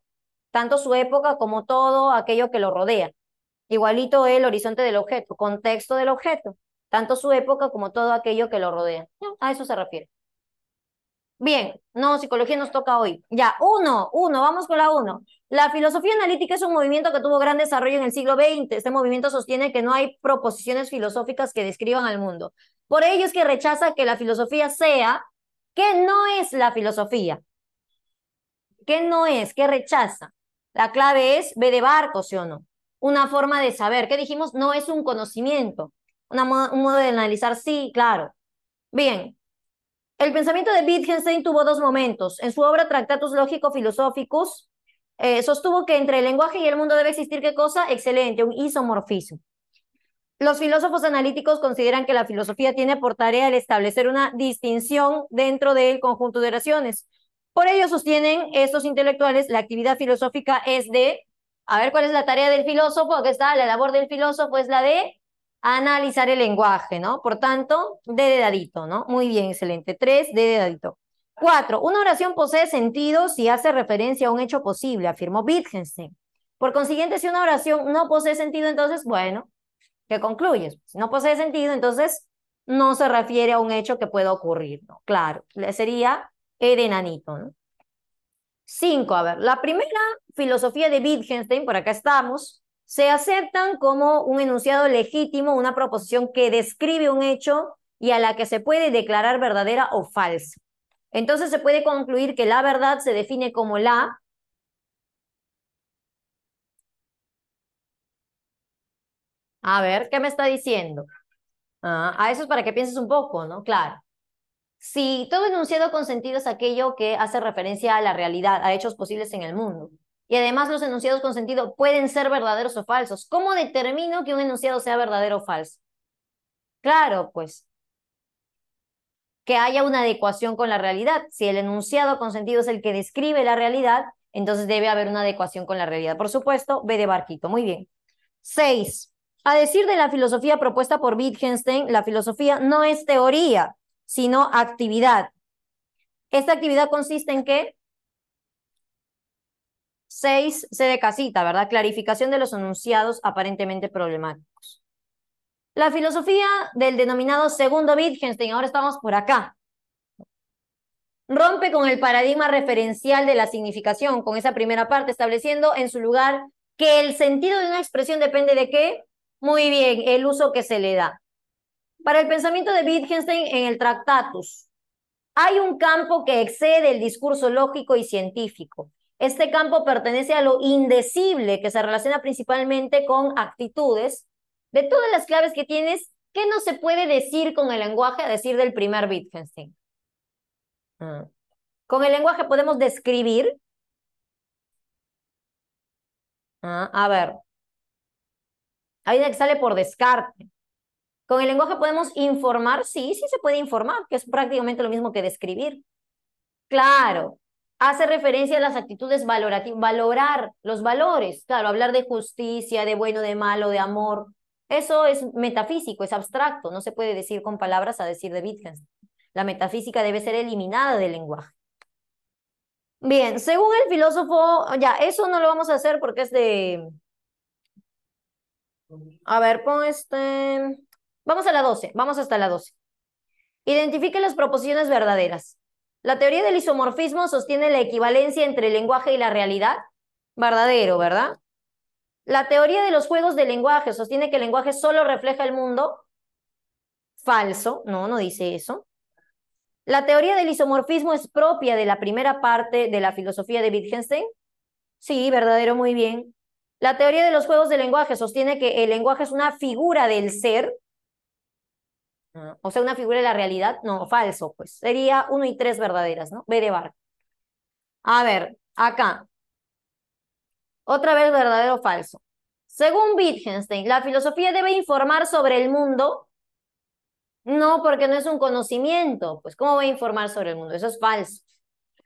Tanto su época como todo aquello que lo rodea. Igualito el horizonte del objeto, contexto del objeto. Tanto su época como todo aquello que lo rodea. ¿Ya? A eso se refiere. Bien, no, psicología nos toca hoy. Ya, vamos con la uno. La filosofía analítica es un movimiento que tuvo gran desarrollo en el siglo XX. Este movimiento sostiene que no hay proposiciones filosóficas que describan al mundo. Por ello es que rechaza que la filosofía sea, ¿qué no es la filosofía? ¿Qué no es? ¿Qué rechaza? La clave es B de barco, ¿sí o no? Una forma de saber. ¿Qué dijimos? No es un conocimiento. Un modo de analizar, sí, claro. Bien, el pensamiento de Wittgenstein tuvo dos momentos. En su obra Tractatus Lógico-Philosophicus, sostuvo que entre el lenguaje y el mundo debe existir, ¿qué cosa? Excelente, un isomorfismo. Los filósofos analíticos consideran que la filosofía tiene por tarea el establecer una distinción dentro del conjunto de oraciones. Por ello sostienen estos intelectuales, la actividad filosófica es de, a ver cuál es la tarea del filósofo, aquí está, la labor del filósofo es la de analizar el lenguaje, ¿no? Por tanto, D de dadito, ¿no? Muy bien, excelente. 3, D de dadito. 4, una oración posee sentido si hace referencia a un hecho posible, afirmó Wittgenstein. Por consiguiente, si una oración no posee sentido, entonces, bueno, ¿qué concluyes? Si no posee sentido, entonces no se refiere a un hecho que pueda ocurrir, ¿no? Claro, sería el enanito, ¿no? 5, a ver, la primera filosofía de Wittgenstein, por acá estamos, se aceptan como un enunciado legítimo, una proposición que describe un hecho y a la que se puede declarar verdadera o falsa. Entonces se puede concluir que la verdad se define como la... A ver, ¿qué me está diciendo? A eso es para que pienses un poco, ¿no? Claro. Si todo enunciado con sentido es aquello que hace referencia a la realidad, a hechos posibles en el mundo. Y además los enunciados con sentido pueden ser verdaderos o falsos. ¿Cómo determino que un enunciado sea verdadero o falso? Claro, pues que haya una adecuación con la realidad. Si el enunciado con sentido es el que describe la realidad, entonces debe haber una adecuación con la realidad. Por supuesto, B de barquito. Muy bien. 6. A decir de la filosofía propuesta por Wittgenstein, la filosofía no es teoría, sino actividad. Esta actividad consiste en qué? 6, C de casita, ¿verdad? Clarificación de los enunciados aparentemente problemáticos. La filosofía del denominado segundo Wittgenstein, ahora estamos por acá, rompe con el paradigma referencial de la significación, con esa primera parte, estableciendo en su lugar que el sentido de una expresión depende de qué. Muy bien, el uso que se le da. Para el pensamiento de Wittgenstein en el Tractatus, hay un campo que excede el discurso lógico y científico. Este campo pertenece a lo indecible, que se relaciona principalmente con actitudes. De todas las claves que tienes, ¿qué no se puede decir con el lenguaje, a decir del primer Wittgenstein? Con el lenguaje podemos describir. A ver, hay una que sale por descarte. ¿Con el lenguaje podemos informar? Sí, sí se puede informar, que es prácticamente lo mismo que describir. Claro, hace referencia a las actitudes valorativas, valorar los valores, claro, hablar de justicia, de bueno, de malo, de amor. Eso es metafísico, es abstracto, no se puede decir con palabras a decir de Wittgenstein. La metafísica debe ser eliminada del lenguaje. Bien, según el filósofo, ya, eso no lo vamos a hacer porque es de... A ver, pon este... Vamos a la 12, vamos hasta la 12. Identifique las proposiciones verdaderas. La teoría del isomorfismo sostiene la equivalencia entre el lenguaje y la realidad. Verdadero, ¿verdad? La teoría de los juegos del lenguaje sostiene que el lenguaje solo refleja el mundo. Falso, no, no dice eso. La teoría del isomorfismo es propia de la primera parte de la filosofía de Wittgenstein. Sí, verdadero, muy bien. La teoría de los juegos del lenguaje sostiene que el lenguaje es una figura del ser. O sea, una figura de la realidad. No, falso, pues. Sería 1 y 3 verdaderas, ¿no? B de bar. A ver, acá. Otra vez verdadero o falso. Según Wittgenstein, la filosofía debe informar sobre el mundo. No, porque no es un conocimiento. Pues, ¿cómo va a informar sobre el mundo? Eso es falso.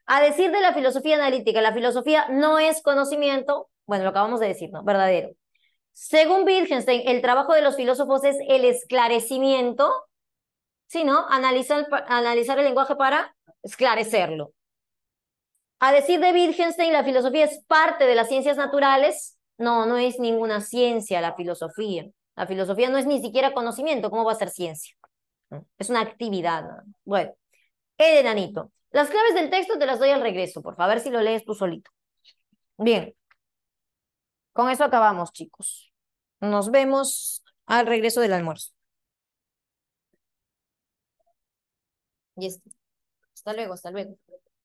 A decir de la filosofía analítica, la filosofía no es conocimiento. Bueno, lo acabamos de decir, ¿no? Verdadero. Según Wittgenstein, el trabajo de los filósofos es el esclarecimiento. Sí, ¿no? Analizar el lenguaje para esclarecerlo. A decir de Wittgenstein, la filosofía es parte de las ciencias naturales. No, no es ninguna ciencia la filosofía. La filosofía no es ni siquiera conocimiento. ¿Cómo va a ser ciencia? Es una actividad, ¿no? Bueno, Nanito. Las claves del texto te las doy al regreso, por favor, a ver si lo lees tú solito. Bien, con eso acabamos, chicos. Nos vemos al regreso del almuerzo. Y hasta luego, hasta luego.